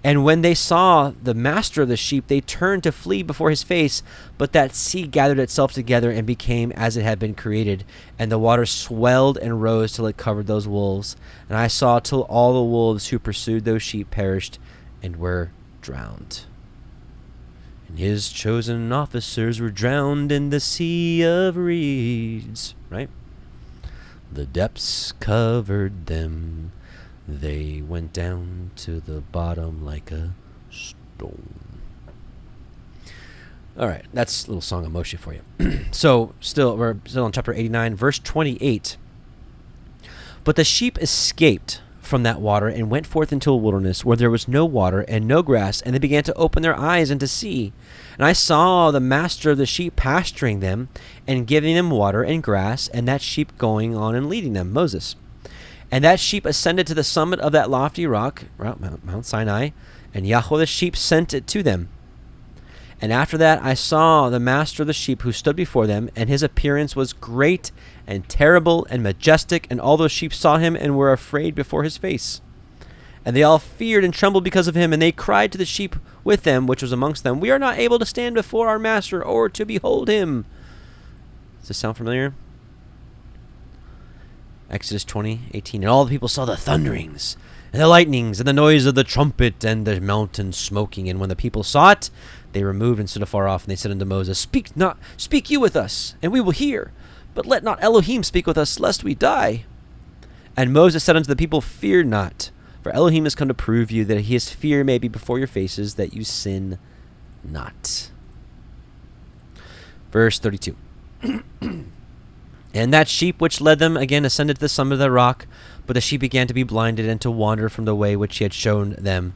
S2: And when they saw the master of the sheep, they turned to flee before his face. But that sea gathered itself together and became as it had been created. And the water swelled and rose till it covered those wolves. And I saw till all the wolves who pursued those sheep perished and were drowned. And his chosen officers were drowned in the sea of reeds. Right? The depths covered them. They went down to the bottom like a stone. All right, that's a little song of Moshe for you. So, we're still in chapter 89, verse 28. But the sheep escaped from that water and went forth into a wilderness where there was no water and no grass, and they began to open their eyes and to see. And I saw the master of the sheep pasturing them and giving them water and grass, and that sheep going on and leading them, Moses. And that sheep ascended to the summit of that lofty rock, Mount Sinai, and Yahweh the sheep sent it to them. And after that I saw the master of the sheep who stood before them, and his appearance was great and terrible and majestic, and all those sheep saw him and were afraid before his face. And they all feared and trembled because of him, and they cried to the sheep with them, which was amongst them, We are not able to stand before our master or to behold him. Does this sound familiar? Exodus 20:18. And all the people saw the thunderings, and the lightnings, and the noise of the trumpet, and the mountain smoking. And when the people saw it, they removed and stood afar off, and they said unto Moses, Speak you with us, and we will hear. But let not Elohim speak with us, lest we die. And Moses said unto the people, Fear not, for Elohim has come to prove you that his fear may be before your faces, that you sin not. Verse 32. And that sheep which led them again ascended to the summit of the rock, but the sheep began to be blinded and to wander from the way which he had shown them.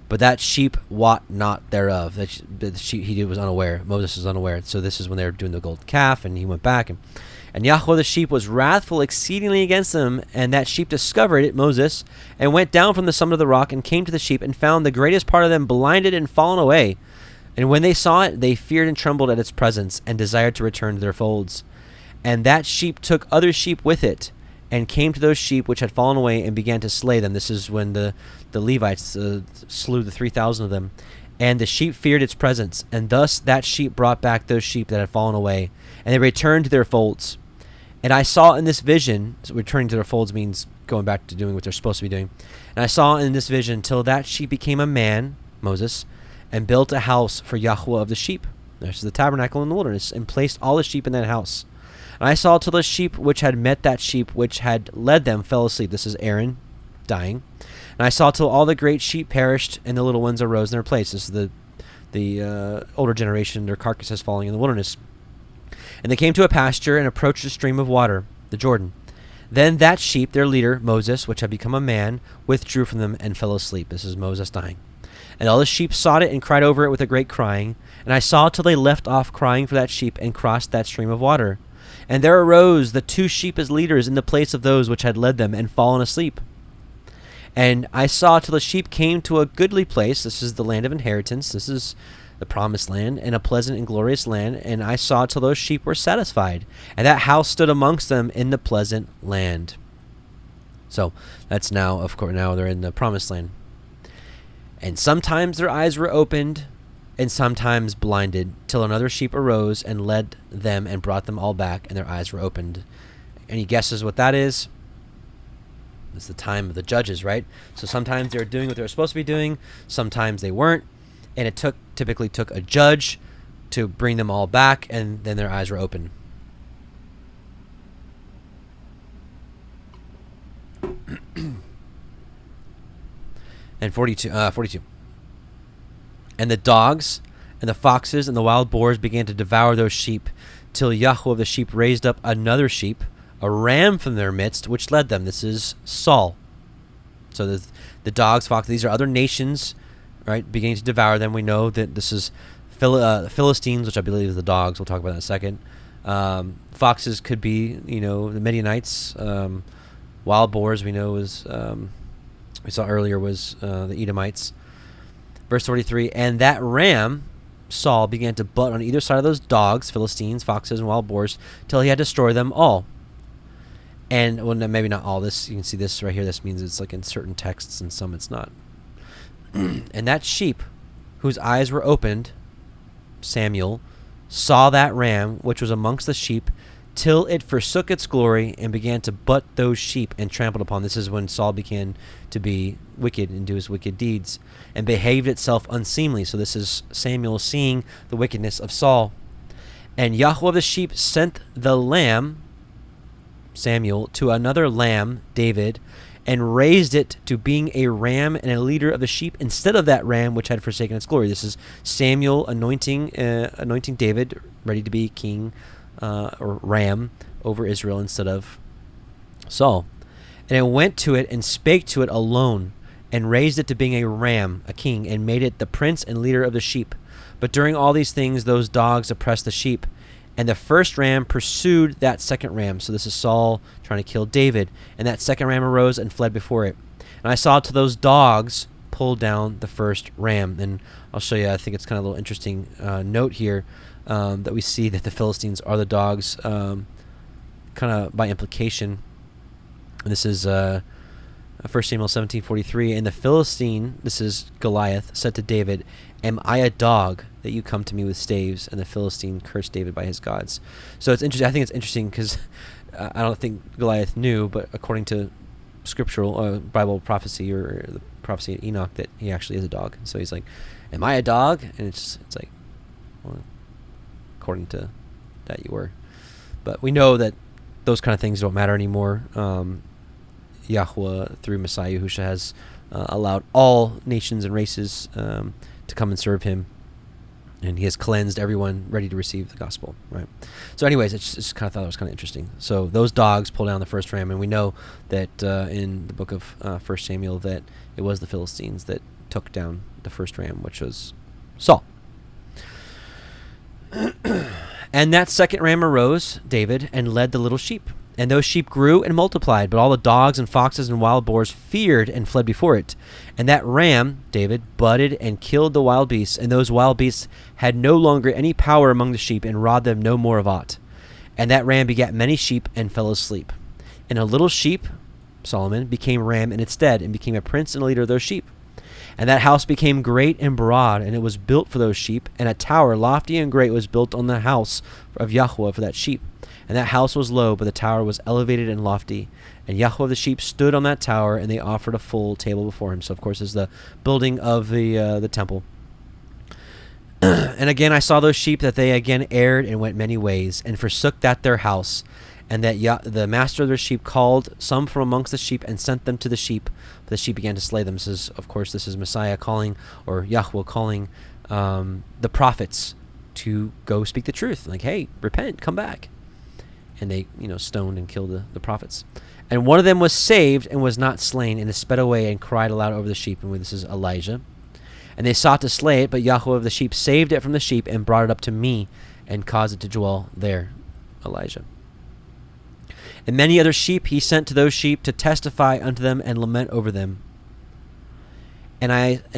S2: But that sheep wot not thereof. The sheep he was unaware. Moses was unaware. So this is when they were doing the golden calf, and he went back. And Yahweh the sheep was wrathful exceedingly against them, and that sheep discovered it, Moses, and went down from the summit of the rock, and came to the sheep, and found the greatest part of them blinded and fallen away. And when they saw it, they feared and trembled at its presence, and desired to return to their folds. And that sheep took other sheep with it, and came to those sheep which had fallen away, and began to slay them. This is when the Levites slew the 3,000 of them. And the sheep feared its presence, and thus that sheep brought back those sheep that had fallen away, and they returned to their folds. And I saw in this vision, so returning to their folds means going back to doing what they're supposed to be doing. And I saw in this vision till that sheep became a man, Moses, and built a house for Yahweh of the sheep. This is the tabernacle in the wilderness, and placed all the sheep in that house. And I saw till the sheep which had met that sheep which had led them fell asleep. This is Aaron dying. And I saw till all the great sheep perished, and the little ones arose in their place. This is the older generation, their carcasses falling in the wilderness. And they came to a pasture and approached a stream of water, the Jordan. Then that sheep, their leader, Moses, which had become a man, withdrew from them and fell asleep. This is Moses dying. And all the sheep sought it and cried over it with a great crying. And I saw till they left off crying for that sheep and crossed that stream of water. And there arose the 2 sheep as leaders in the place of those which had led them and fallen asleep. And I saw till the sheep came to a goodly place. This is the land of inheritance. This is the promised land, and a pleasant and glorious land. And I saw till those sheep were satisfied, and that house stood amongst them in the pleasant land. So that's now, of course, now they're in the promised land. And sometimes their eyes were opened, and sometimes blinded, till another sheep arose and led them and brought them all back, and their eyes were opened. Any guesses what that is? It's the time of the judges, right? So sometimes they're doing what they're supposed to be doing, sometimes they weren't, and it typically took a judge to bring them all back, and then their eyes were open. And 42. And the dogs and the foxes and the wild boars began to devour those sheep, till Yahweh of the sheep raised up another sheep, a ram from their midst, which led them. This is Saul. So the dogs, foxes, these are other nations, right, beginning to devour them. We know that this is the Philistines, which I believe is the dogs. We'll talk about that in a second. Foxes could be, the Midianites. Wild boars, we know, is we saw earlier was the Edomites. Verse 43, and that ram, Saul, began to butt on either side of those dogs, Philistines, foxes, and wild boars, till he had destroyed them all. And, well, maybe not all. This, you can see this right here. This means it's like in certain texts, and some it's not. And that sheep, whose eyes were opened, Samuel, saw that ram, which was amongst the sheep, till it forsook its glory and began to butt those sheep and trampled upon. This is when Saul began to be wicked and do his wicked deeds and behaved itself unseemly. So this is Samuel seeing the wickedness of Saul. And Yahweh of the sheep sent the lamb, Samuel, to another lamb, David, and raised it to being a ram and a leader of the sheep instead of that ram which had forsaken its glory. This is Samuel anointing David, ready to be king, or ram over Israel instead of Saul. And it went to it and spake to it alone, and raised it to being a ram, a king, and made it the prince and leader of the sheep. But during all these things, those dogs oppressed the sheep. And the first ram pursued that second ram. So this is Saul trying to kill David. And that second ram arose and fled before it. And I saw to those dogs pull down the first ram. And I'll show you, I think it's kind of a little interesting note here, that we see that the Philistines are the dogs, kind of by implication. And this is 1 Samuel 17:43. And the Philistine, this is Goliath, said to David, am I a dog that you come to me with staves? And the Philistine cursed David by his gods. So it's interesting. I think it's interesting because I don't think Goliath knew, but according to scriptural Bible prophecy, or the prophecy of Enoch, that he actually is a dog. So he's like, am I a dog? And it's like, well, according to that you were. But we know that those kind of things don't matter anymore. Yahweh, through Messiah Yahushua, has allowed all nations and races to come and serve him, and he has cleansed everyone ready to receive the gospel, right? So anyways, it's just kind of thought it was kind of interesting. So those dogs pull down the first ram, and we know that in the book of 1 Samuel that it was the Philistines that took down the first ram, which was Saul. And that second ram arose, David, and led the little sheep. And those sheep grew and multiplied, but all the dogs and foxes and wild boars feared and fled before it. And that ram, David, butted and killed the wild beasts, and those wild beasts had no longer any power among the sheep, and robbed them no more of aught. And that ram begat many sheep and fell asleep. And a little sheep, Solomon, became ram in its stead, and became a prince and a leader of those sheep. And that house became great and broad, and it was built for those sheep, and a tower lofty and great was built on the house of Yahweh for that sheep. And that house was low, but the tower was elevated and lofty. And Yahweh of the sheep stood on that tower, and they offered a full table before him. So, of course, is the building of the temple. And again I saw those sheep, that they again erred and went many ways, and forsook that their house. And that the master of their sheep called some from amongst the sheep, and sent them to the sheep. But the sheep began to slay them. This is, of course, this is Messiah calling, or Yahweh calling the prophets to go speak the truth. Like, hey, repent, come back. And they, stoned and killed the prophets. And one of them was saved and was not slain, and is sped away and cried aloud over the sheep. And this is Elijah. And they sought to slay it, but Yahweh of the sheep saved it from the sheep and brought it up to me and caused it to dwell there. Elijah. And many other sheep he sent to those sheep to testify unto them and lament over them. And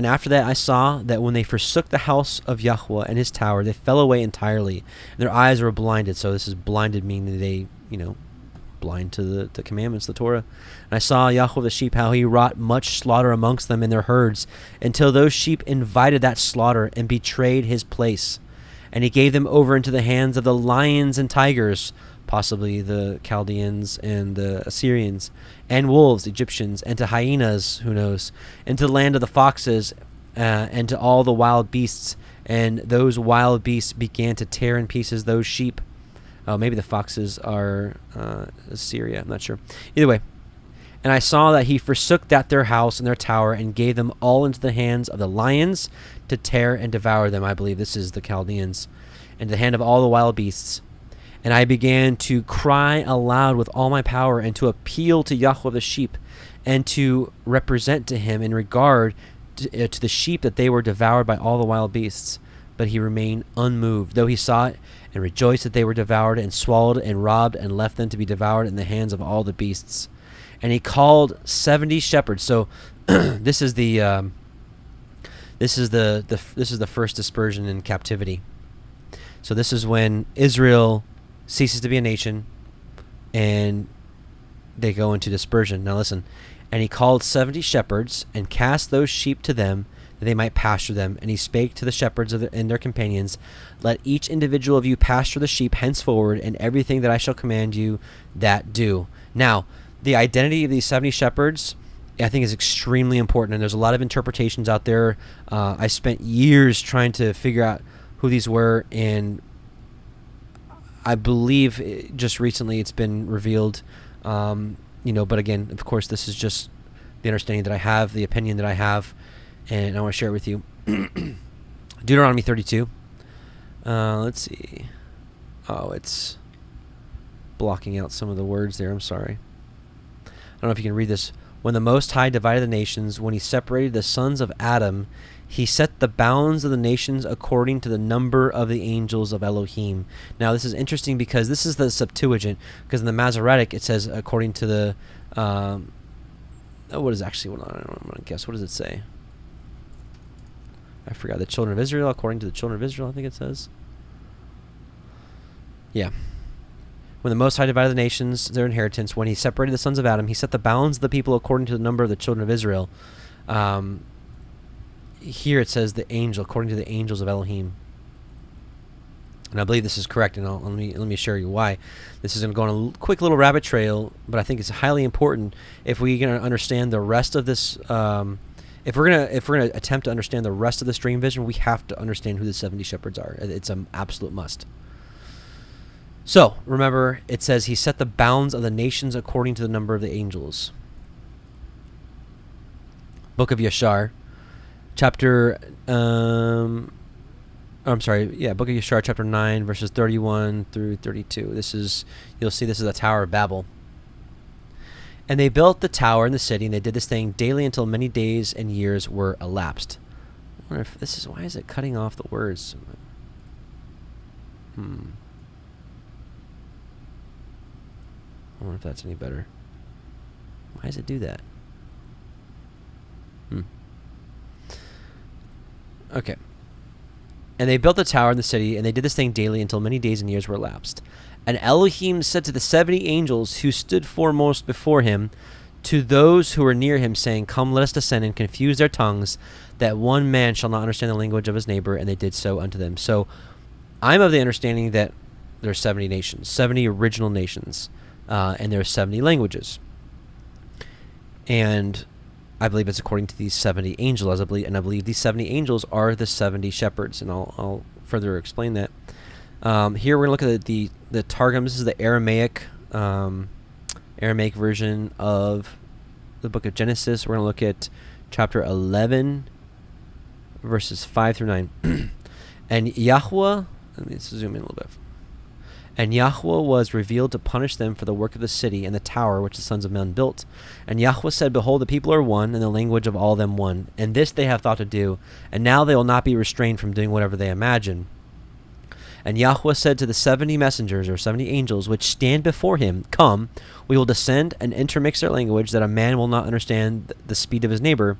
S2: after that I saw that when they forsook the house of Yahweh and his tower, they fell away entirely, and their eyes were blinded. So this is blinded, meaning they, blind to the commandments, the Torah. And I saw Yahweh of the sheep, how he wrought much slaughter amongst them in their herds, until those sheep invited that slaughter and betrayed his place. And he gave them over into the hands of the lions and tigers, possibly the Chaldeans and the Assyrians, and wolves, Egyptians, and to hyenas, who knows, and to the land of the foxes, and to all the wild beasts. And those wild beasts began to tear in pieces those sheep. Oh, maybe the foxes are Assyria. I'm not sure. Either way. And I saw that he forsook their house and their tower, and gave them all into the hands of the lions to tear and devour them. I believe this is the Chaldeans. And to the hand of all the wild beasts. And I began to cry aloud with all my power, and to appeal to Yahweh of the sheep, and to represent to him in regard to the sheep that they were devoured by all the wild beasts. But he remained unmoved, though he saw it, and rejoiced that they were devoured, and swallowed, and robbed, and left them to be devoured in the hands of all the beasts. And he called 70 shepherds. So this is the first dispersion in captivity. So this is when Israel ceases to be a nation, and they go into dispersion. Now listen. And he called 70 shepherds, and cast those sheep to them, that they might pasture them. And he spake to the shepherds and their companions, let each individual of you pasture the sheep henceforward, and everything that I shall command you, that do. Now, the identity of these 70 shepherds, I think, is extremely important, and there's a lot of interpretations out there. I spent years trying to figure out who these were, and I believe just recently it's been revealed. But again, of course, this is just the understanding that I have, the opinion that I have, and I want to share it with you. Deuteronomy 32. Let's see. Oh, it's blocking out some of the words there. I'm sorry. I don't know if you can read this. When the Most High divided the nations, when he separated the sons of Adam, he set the bounds of the nations according to the number of the angels of Elohim. Now, this is interesting because this is the Septuagint, because in the Masoretic it says according to the... what is actually... Hold on, I'm going to guess. What does it say? I forgot. The children of Israel, according to the children of Israel, I think it says. Yeah. When the Most High divided the nations, their inheritance, when he separated the sons of Adam, he set the bounds of the people according to the number of the children of Israel. Here it says the angel, according to the angels of Elohim. And I believe this is correct, and let me show you why. This is going to go on a quick little rabbit trail, but I think it's highly important if we're going to understand the rest of this. If we're gonna attempt to understand the rest of this dream vision, we have to understand who the 70 shepherds are. It's an absolute must. So remember, it says he set the bounds of the nations according to the number of the angels. Book of Yashar, chapter. Book of Yashar, chapter 9, verses 31 through 32. You'll see this is the Tower of Babel. And they built the tower in the city, and they did this thing daily until many days and years were elapsed. I wonder if this is... Why is it cutting off the words? I wonder if that's any better. Why does it do that? Okay. And they built the tower in the city, and they did this thing daily until many days and years were elapsed. And Elohim said to the 70 angels who stood foremost before him, to those who were near him, saying, come, let us descend and confuse their tongues, that one man shall not understand the language of his neighbor. And they did so unto them. So I'm of the understanding that there are 70 nations, 70 original nations, and there are 70 languages. And I believe it's according to these 70 angels, I believe these 70 angels are the 70 shepherds, and I'll further explain that. Here we're going to look at the Targum. This is the Aramaic version of the book of Genesis. We're going to look at chapter 11, verses 5 through 9. And Yahweh, let me zoom in a little bit. And Yahweh was revealed to punish them for the work of the city and the tower which the sons of men built. And Yahweh said, Behold, the people are one, and the language of all of them one. And this they have thought to do, and now they will not be restrained from doing whatever they imagine. And Yahweh said to the 70 messengers, or 70 angels, which stand before him, Come, we will descend and intermix their language, that a man will not understand the speed of his neighbor.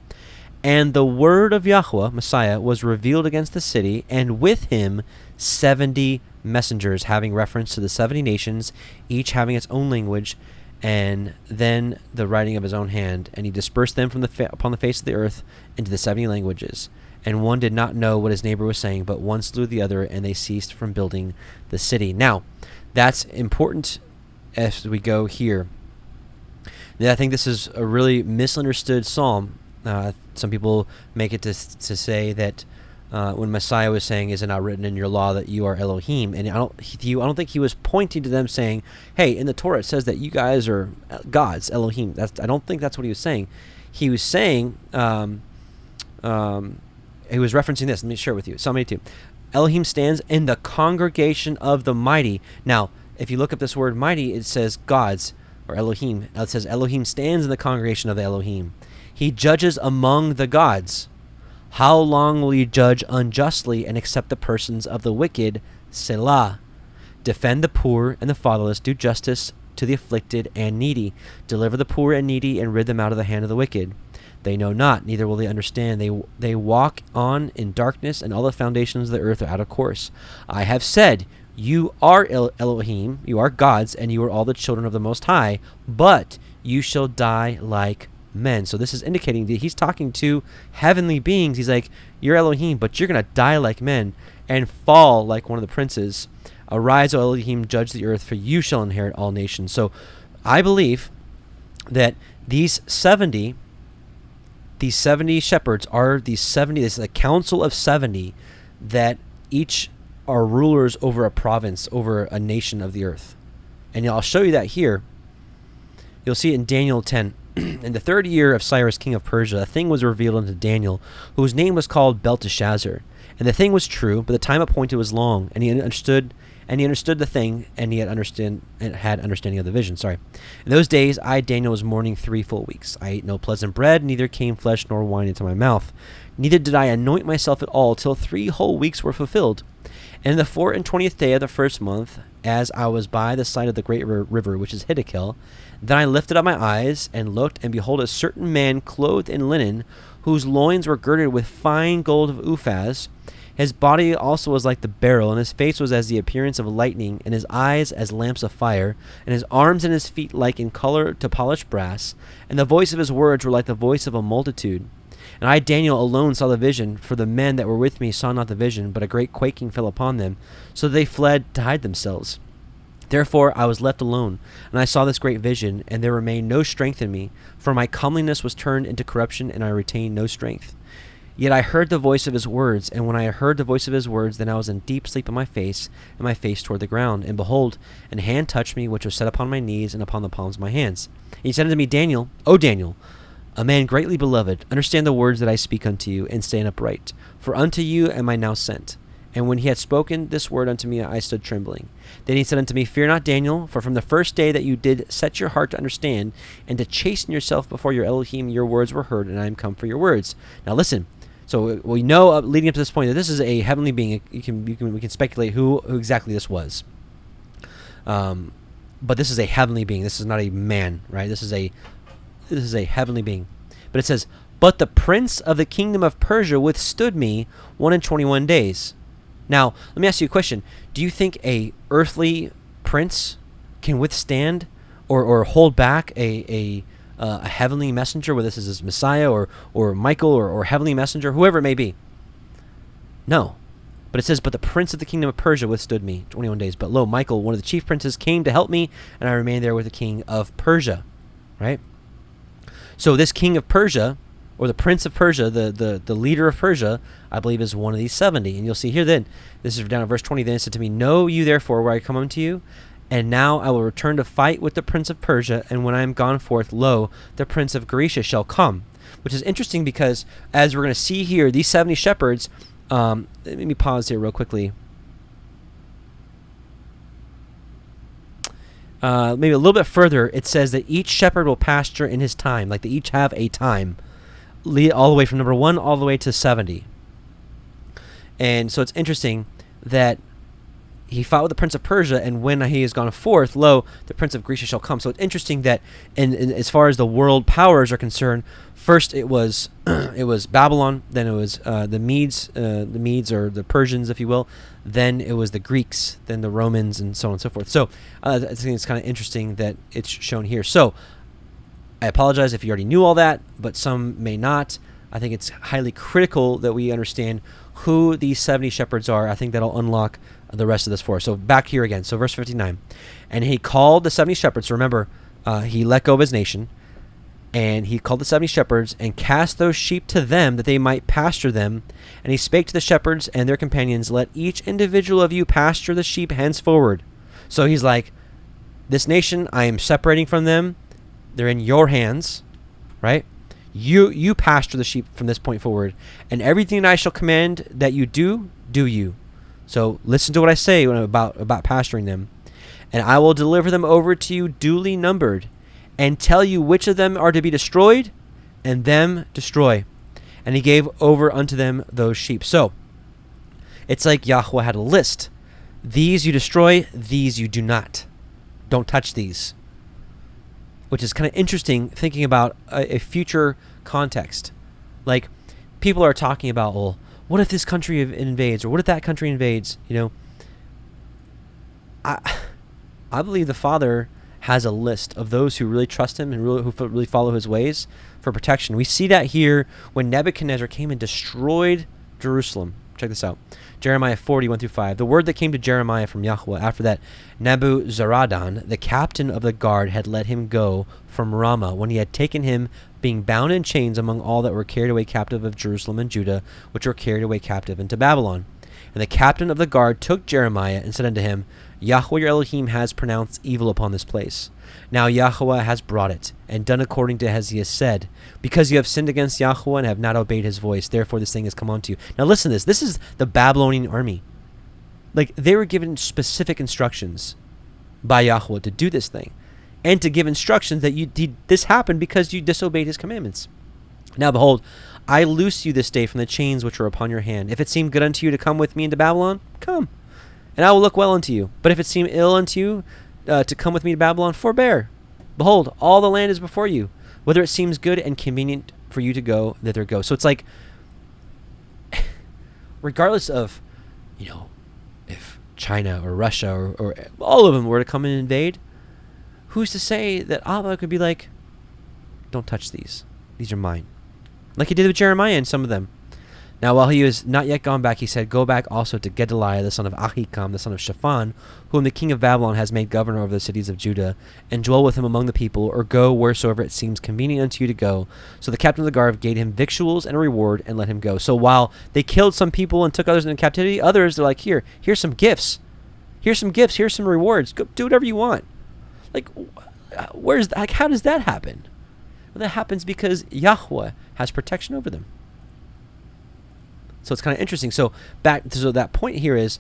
S2: And the word of Yahweh, Messiah, was revealed against the city, and with him 70 messengers, having reference to the 70 nations, each having its own language, and then the writing of his own hand. And he dispersed them from upon the face of the earth into the 70 languages. And one did not know what his neighbor was saying, but one slew the other, and they ceased from building the city. Now, that's important as we go here. Now, I think this is a really misunderstood psalm. Some people make it to say that when Messiah was saying, "Is it not written in your law that you are Elohim?" And I don't think he was pointing to them saying, "Hey, in the Torah it says that you guys are gods, Elohim." I don't think that's what he was saying. He was saying, he was referencing this. Let me share it with you. Psalm 82. Elohim stands in the congregation of the mighty. Now, if you look up this word mighty, it says gods, or Elohim. It says Elohim stands in the congregation of the Elohim. He judges among the gods. How long will you judge unjustly and accept the persons of the wicked? Selah. Defend the poor and the fatherless. Do justice to the afflicted and needy. Deliver the poor and needy and rid them out of the hand of the wicked. They know not, neither will they understand. They walk on in darkness, and all the foundations of the earth are out of course. I have said, you are Elohim, you are gods, and you are all the children of the Most High, but you shall die like men. So this is indicating that he's talking to heavenly beings. He's like, you're Elohim, but you're going to die like men and fall like one of the princes. Arise, O Elohim, judge the earth, for you shall inherit all nations. So I believe that these 70 shepherds are these 70, this is a council of 70 that each are rulers over a province, over a nation of the earth. And I'll show you that here. You'll see it in Daniel 10. In the 3rd year of Cyrus, king of Persia, a thing was revealed unto Daniel, whose name was called Belteshazzar. And the thing was true, but the time appointed was long, and he understood the thing, and he had understanding of the vision. In those days, I, Daniel, was mourning 3 full weeks. I ate no pleasant bread, neither came flesh nor wine into my mouth. Neither did I anoint myself at all, till 3 whole weeks were fulfilled. And in the 24th day of the 1st month, as I was by the side of the great river, which is Hiddekel, then I lifted up my eyes and looked, and behold, a certain man clothed in linen, whose loins were girded with fine gold of Uphaz. His body also was like the beryl, and his face was as the appearance of lightning, and his eyes as lamps of fire, and his arms and his feet like in color to polished brass, and the voice of his words were like the voice of a multitude. And I, Daniel, alone saw the vision, for the men that were with me saw not the vision, but a great quaking fell upon them, so that they fled to hide themselves. Therefore I was left alone, and I saw this great vision, and there remained no strength in me, for my comeliness was turned into corruption, and I retained no strength. Yet I heard the voice of his words, and when I heard the voice of his words, then I was in deep sleep on my face, and my face toward the ground. And behold, an hand touched me, which was set upon my knees and upon the palms of my hands. And he said unto me, Daniel, O Daniel, a man greatly beloved, understand the words that I speak unto you, and stand upright. For unto you am I now sent. And when he had spoken this word unto me, I stood trembling. Then he said unto me, Fear not, Daniel, for from the first day that you did set your heart to understand, and to chasten yourself before your Elohim, your words were heard, and I am come for your words. Now listen. So we know, leading up to this point, that this is a heavenly being. We can speculate who exactly this was. But this is a heavenly being. This is not a man, right? This is a heavenly being. But it says, But the prince of the kingdom of Persia withstood me 121 days. Now, let me ask you a question. Do you think a earthly prince can withstand or hold back a heavenly messenger, whether this is his Messiah or Michael or heavenly messenger, whoever it may be? No. But it says, But the prince of the kingdom of Persia withstood me 21 days. But lo, Michael, one of the chief princes, came to help me, and I remained there with the king of Persia. Right? So this king of Persia, or the prince of Persia, the leader of Persia, I believe is one of these 70. And you'll see here then, this is down at verse 20, then it said to me, Know you therefore where I come unto you? And now I will return to fight with the prince of Persia, and when I am gone forth, lo, the prince of Grecia shall come. Which is interesting because, as we're going to see here, these 70 shepherds, let me pause here real quickly. maybe a little bit further, it says that each shepherd will pasture in his time. Like they each have a time, all the way from number 1 all the way to 70. And so it's interesting that he fought with the prince of Persia, and when he has gone forth, lo, the prince of Greece shall come. So it's interesting that, in as far as the world powers are concerned, first it was it was Babylon, then it was the Medes or the Persians, if you will, then it was the Greeks, then the Romans, and so on and so forth. So I think it's kind of interesting that it's shown here. So I apologize if you already knew all that, but some may not. I think it's highly critical that we understand who these 70 shepherds are. I think that'll unlock the rest of this for us. So back here again. So verse 59. And he called the 70 shepherds. So remember, he let go of his nation. And he called the 70 shepherds and cast those sheep to them that they might pasture them. And he spake to the shepherds and their companions, let each individual of you pasture the sheep henceforward. So he's like, this nation, I am separating from them. They're in your hands, right? You pasture the sheep from this point forward, and everything that I shall command that you do you. So listen to what I say about pasturing them. And I will deliver them over to you duly numbered, and tell you which of them are to be destroyed, and them destroy. And he gave over unto them those sheep. So it's like Yahweh had a list. These you destroy, these you do not. Don't touch these. Which is kind of interesting, thinking about a future context. Like, people are talking about, well, what if this country invades, or what if that country invades? You know, I believe the Father has a list of those who really trust him and who really follow his ways for protection. We see that here when Nebuchadnezzar came and destroyed Jerusalem. Check this out. Jeremiah 40:1-5. The word that came to Jeremiah from Yahweh after that Nebuzaradan, the captain of the guard, had let him go from Ramah, when he had taken him, being bound in chains among all that were carried away captive of Jerusalem and Judah, which were carried away captive into Babylon. And the captain of the guard took Jeremiah and said unto him, Yahweh your Elohim has pronounced evil upon this place. Now Yahweh has brought it, and done according to as he has said. Because you have sinned against Yahweh and have not obeyed his voice, therefore this thing has come unto you. Now listen to this. This is the Babylonian army. Like, they were given specific instructions by Yahweh to do this thing, and to give instructions that this happened because you disobeyed his commandments. Now behold, I loose you this day from the chains which are upon your hand. If it seem good unto you to come with me into Babylon, come, and I will look well unto you. But if it seem ill unto you to come with me to Babylon, forbear. Behold, all the land is before you. Whether it seems good and convenient for you to go, thither go. So it's like, regardless of, you know, if China or Russia or all of them were to come and invade, who's to say that Allah could be like, don't touch these. These are mine. Like he did with Jeremiah and some of them. Now, while he was not yet gone back, he said, go back also to Gedaliah, the son of Ahikam, the son of Shaphan, whom the king of Babylon has made governor over the cities of Judah, and dwell with him among the people, or go wheresoever it seems convenient unto you to go. So the captain of the guard gave him victuals and a reward, and let him go. So while they killed some people and took others into captivity, others, they're like, here's some gifts. Here's some gifts. Here's some rewards. Go do whatever you want. Like, how does that happen? Well, that happens because Yahweh has protection over them. So it's kind of interesting. So that point here is,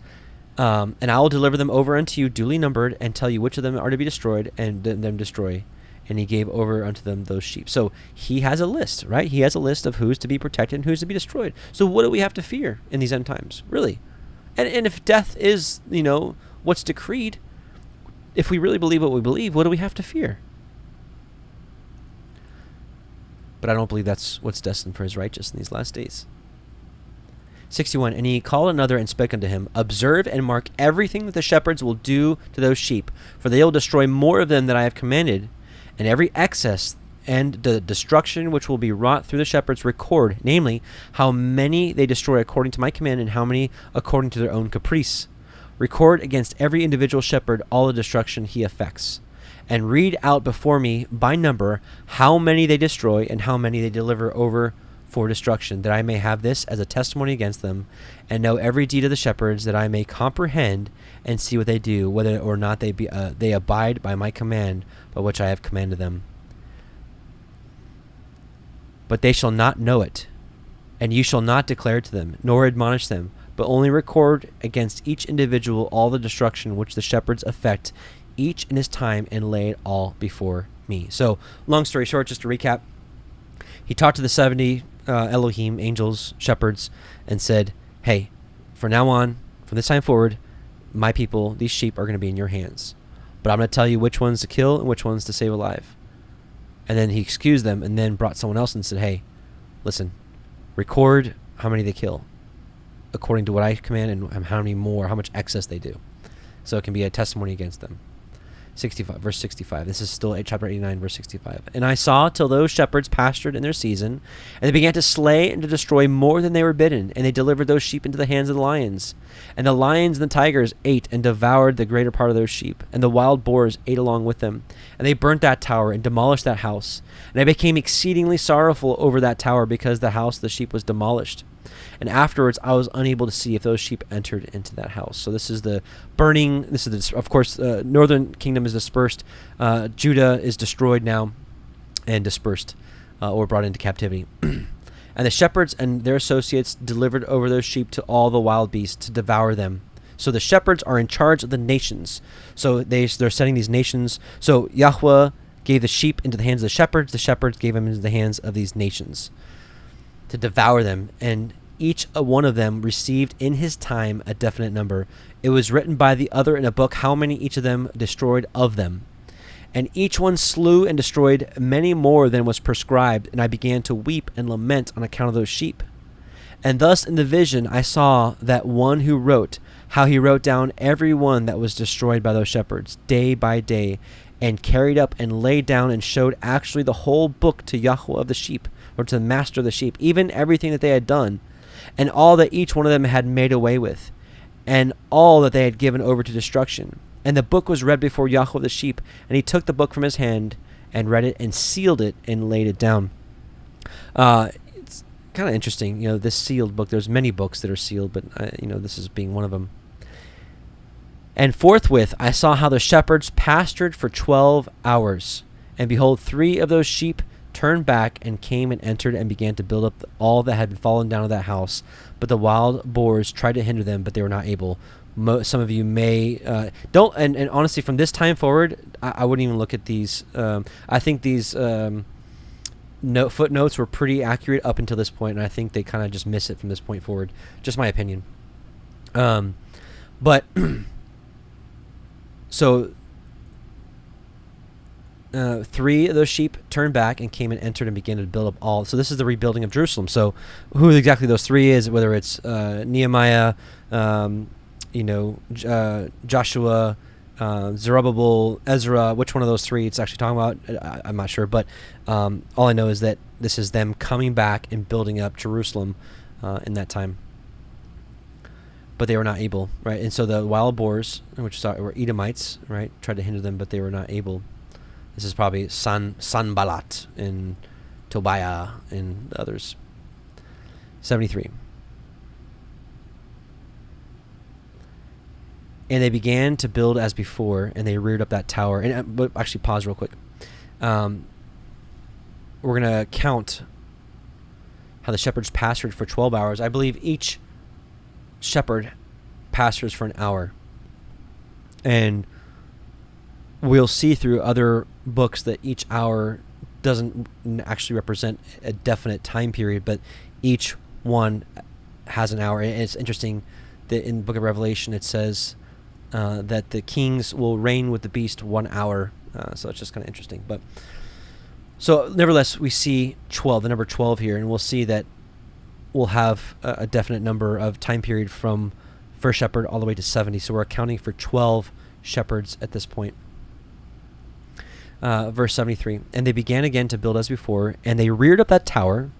S2: and I will deliver them over unto you duly numbered, and tell you which of them are to be destroyed, and them destroy. And he gave over unto them those sheep. So he has a list, right? He has a list of who's to be protected and who's to be destroyed. So what do we have to fear in these end times, really? And if death is, you know, what's decreed, if we really believe what we believe, what do we have to fear? But I don't believe that's what's destined for his righteous in these last days. 61. And he called another and spake unto him, observe and mark everything that the shepherds will do to those sheep, for they will destroy more of them than I have commanded, and every excess and the destruction which will be wrought through the shepherds record, namely, how many they destroy according to my command, and how many according to their own caprice. Record against every individual shepherd all the destruction he effects, and read out before me by number how many they destroy and how many they deliver over for destruction, that I may have this as a testimony against them, and know every deed of the shepherds, that I may comprehend and see what they do, whether or not they abide by my command, by which I have commanded them. But they shall not know it, and you shall not declare it to them, nor admonish them, but only record against each individual all the destruction which the shepherds effect, each in his time, and lay it all before me. So, long story short, just to recap, he talked to the 70 Elohim, angels, shepherds, and said, hey, from now on, from this time forward, my people, these sheep, are going to be in your hands. But I'm going to tell you which ones to kill and which ones to save alive. And then he excused them and then brought someone else and said, hey, listen, record how many they kill according to what I command, and how many more, how much excess they do. So it can be a testimony against them. 65, verse 65. This is still chapter 89, verse 65. And I saw till those shepherds pastured in their season, and they began to slay and to destroy more than they were bidden, and they delivered those sheep into the hands of the lions. And the lions and the tigers ate and devoured the greater part of those sheep, and the wild boars ate along with them. And they burnt that tower and demolished that house. And I became exceedingly sorrowful over that tower, because the house of the sheep was demolished. And afterwards I was unable to see if those sheep entered into that house. So this is the burning. This is, of course, northern kingdom is dispersed. Judah is destroyed now and dispersed, or brought into captivity. And the shepherds and their associates delivered over those sheep to all the wild beasts to devour them. So the shepherds are in charge of the nations. So they're setting these nations. So Yahweh gave the sheep into the hands of the shepherds gave them into the hands of these nations to devour them. And each one of them received in his time a definite number. It was written by the other in a book how many each of them destroyed of them. And each one slew and destroyed many more than was prescribed. And I began to weep and lament on account of those sheep. And thus in the vision I saw that one who wrote, how he wrote down every one that was destroyed by those shepherds, day by day, and carried up and laid down and showed actually the whole book to Yahweh of the sheep, or to the master of the sheep, even everything that they had done, and all that each one of them had made away with, and all that they had given over to destruction. And the book was read before Yahweh of the sheep, and he took the book from his hand and read it and sealed it and laid it down. It's kind of interesting, this sealed book. There's many books that are sealed, but this is being one of them. And forthwith I saw how the shepherds pastured for 12 hours, and behold, 3 of those sheep turned back and came and entered and began to build up all that had fallen down of that house. But the wild boars tried to hinder them, but they were not able. Some of you may don't, and honestly, from this time forward, I wouldn't even look at these. I think these footnotes were pretty accurate up until this point, and I think they kind of just miss it from this point forward. Just my opinion. But so 3 of those sheep turned back and came and entered and began to build up all. So this is the rebuilding of Jerusalem. So who exactly those 3 is, whether it's Nehemiah, Joshua, Zerubbabel, Ezra, which one of those 3 it's actually talking about, I'm not sure. But all I know is that this is them coming back and building up Jerusalem in that time. But they were not able, right? And so the wild boars, which were Edomites, right, tried to hinder them, but they were not able. This is probably Sanballat and Tobiah and the others. 73. And they began to build as before, and they reared up that tower. And but actually, pause real quick. We're going to count how the shepherds pastured for 12 hours. I believe each shepherd pastures for an hour. And we'll see through other books that each hour doesn't actually represent a definite time period, but each one has an hour. And it's interesting that in the Book of Revelation it says that the kings will reign with the beast 1 hour. So it's just kind of interesting. But so nevertheless, we see 12, the number 12 here, and we'll see that we'll have a definite number of time period from first shepherd all the way to 70. So we're accounting for 12 shepherds at this point. Verse 73, and they began again to build as before, and they reared up that tower,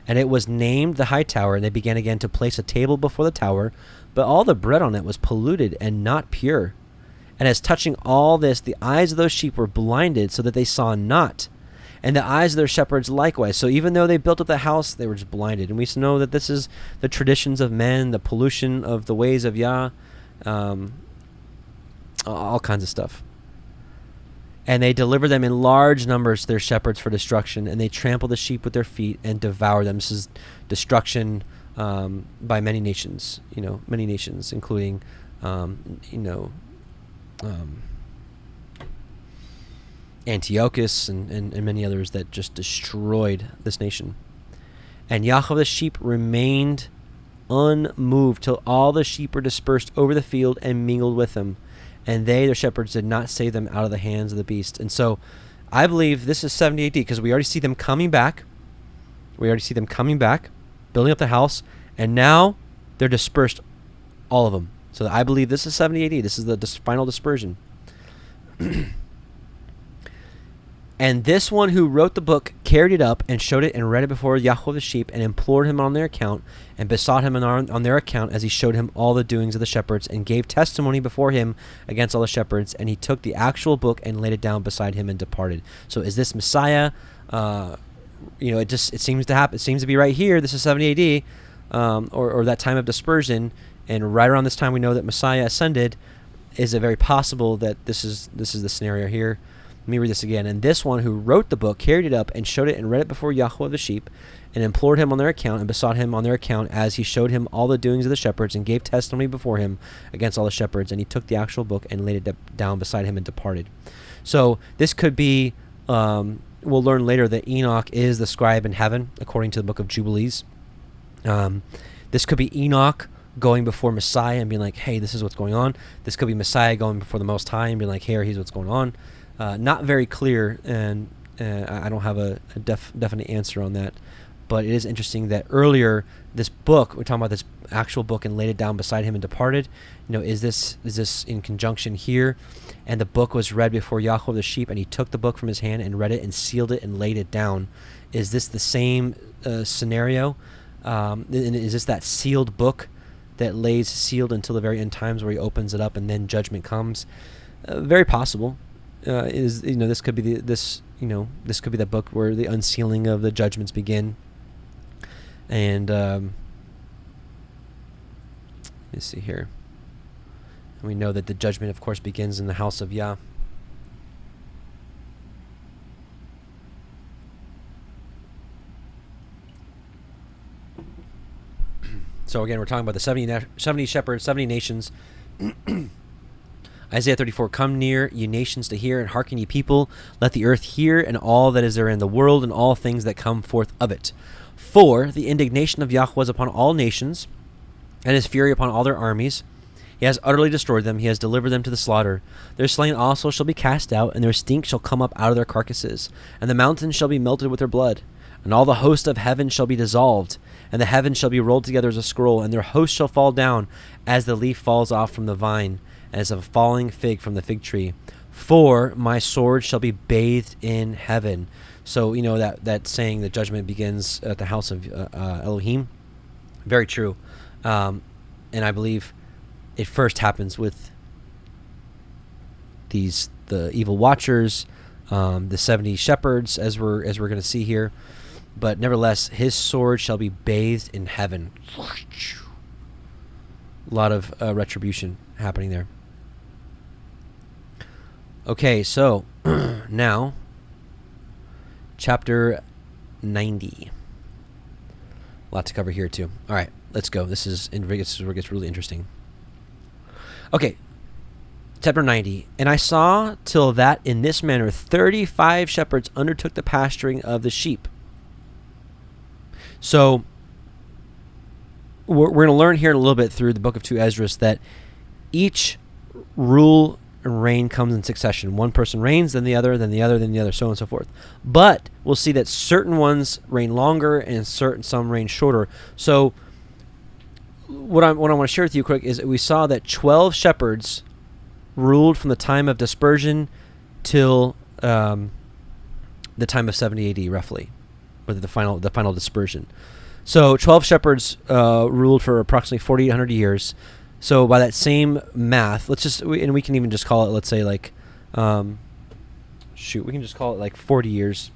S2: and it was named the high tower, and they began again to place a table before the tower, but all the bread on it was polluted and not pure. And as touching all this, the eyes of those sheep were blinded so that they saw not, and the eyes of their shepherds likewise. So even though they built up the house, they were just blinded. And we know that this is the traditions of men, the pollution of the ways of Yah, all kinds of stuff. And they deliver them in large numbers, their shepherds, for destruction. And they trample the sheep with their feet and devour them. This is destruction by many nations, including, Antiochus and many others that just destroyed this nation. And Yahweh the sheep remained unmoved till all the sheep were dispersed over the field and mingled with them. And they, their shepherds, did not save them out of the hands of the beast. And so I believe this is 70 AD because we already see them coming back. Building up the house. And now they're dispersed, all of them. So I believe this is 70 AD. This is the final dispersion. And this one who wrote the book carried it up and showed it and read it before Yahweh the sheep and implored him on their account and besought him on their account as he showed him all the doings of the shepherds and gave testimony before him against all the shepherds. And he took the actual book and laid it down beside him and departed. So is this Messiah? It seems to happen. It seems to be right here. This is 70 AD, or that time of dispersion. And right around this time, we know that Messiah ascended. Is it very possible that this is the scenario here? Let me read this again. And this one who wrote the book carried it up and showed it and read it before Yahweh the sheep and implored him on their account and besought him on their account as he showed him all the doings of the shepherds and gave testimony before him against all the shepherds. And he took the actual book and laid it down beside him and departed. So this could be, we'll learn later that Enoch is the scribe in heaven, according to the book of Jubilees. This could be Enoch going before Messiah and being like, hey, this is what's going on. This could be Messiah going before the Most High and being like, hey, here's what's going on. Not very clear, and I don't have a definite answer on that. But it is interesting that earlier this book, we're talking about this actual book and laid it down beside him and departed. Is this in conjunction here? And the book was read before Yahweh the sheep, and he took the book from his hand and read it and sealed it and laid it down. Is this the same scenario? And is this that sealed book that lays sealed until the very end times where he opens it up and then judgment comes? Very possible. This could be this could be the book where the unsealing of the judgments begin. And let me see here. And we know that the judgment, of course, begins in the house of Yah. So again, we're talking about the 70 shepherds, 70 nations. Isaiah 34, come near, ye nations, to hear, and hearken, ye people. Let the earth hear, and all that is therein, the world, and all things that come forth of it. For the indignation of Yahweh was upon all nations, and his fury upon all their armies. He has utterly destroyed them. He has delivered them to the slaughter. Their slain also shall be cast out, and their stink shall come up out of their carcasses. And the mountains shall be melted with their blood. And all the host of heaven shall be dissolved, and the heavens shall be rolled together as a scroll, and their host shall fall down as the leaf falls off from the vine, as a falling fig from the fig tree. For my sword shall be bathed in heaven. So, that saying, the judgment begins at the house of Elohim. Very true. And I believe it first happens with the evil watchers, the 70 shepherds, as we're going to see here. But nevertheless, his sword shall be bathed in heaven. A lot of retribution happening there. Okay, so now, chapter 90. A lot to cover here, too. All right, let's go. This is where it gets really interesting. Okay, chapter 90. And I saw till that in this manner 35 shepherds undertook the pasturing of the sheep. So we're going to learn here in a little bit through the book of 2 Esdras that each rule and reign comes in succession. One person reigns, then the other, then the other, then the other, so on and so forth. But we'll see that certain ones reign longer and some reign shorter. So what I want to share with you quick is that we saw that 12 shepherds ruled from the time of dispersion till the time of 70 AD, roughly, with the final dispersion. So 12 shepherds ruled for approximately 4,800 years. So by that same math, we can even just call it, let's say, like, we can just call it like 40 years.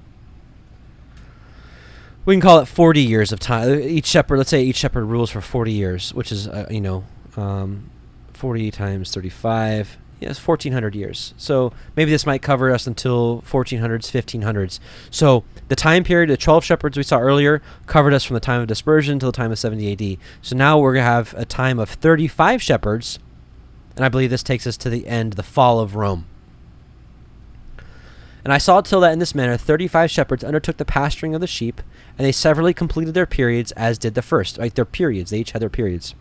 S2: We can call it 40 years of time. Let's say each shepherd rules for 40 years, which is, 40 times 35. Yes, 1,400 years. So maybe this might cover us until 1400s, 1500s. So the time period, the 12 shepherds we saw earlier, covered us from the time of dispersion to the time of 70 AD. So now we're going to have a time of 35 shepherds, and I believe this takes us to the end, the fall of Rome. And I saw till that in this manner 35 shepherds undertook the pasturing of the sheep, and they severally completed their periods, as did the first. Like their periods, they each had their periods.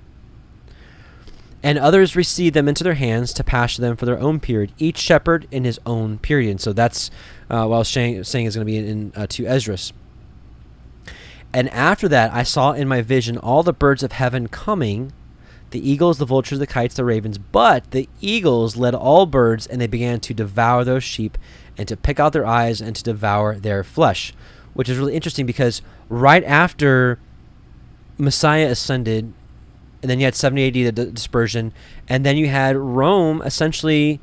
S2: And others received them into their hands to pasture them for their own period, each shepherd in his own period. And so that's what I was saying is going to be in 2 Esdras. And after that, I saw in my vision all the birds of heaven coming, the eagles, the vultures, the kites, the ravens. But the eagles led all birds, and they began to devour those sheep, and to pick out their eyes, and to devour their flesh. Which is really interesting, because right after Messiah ascended, and then you had 70 AD, the dispersion, and then you had Rome essentially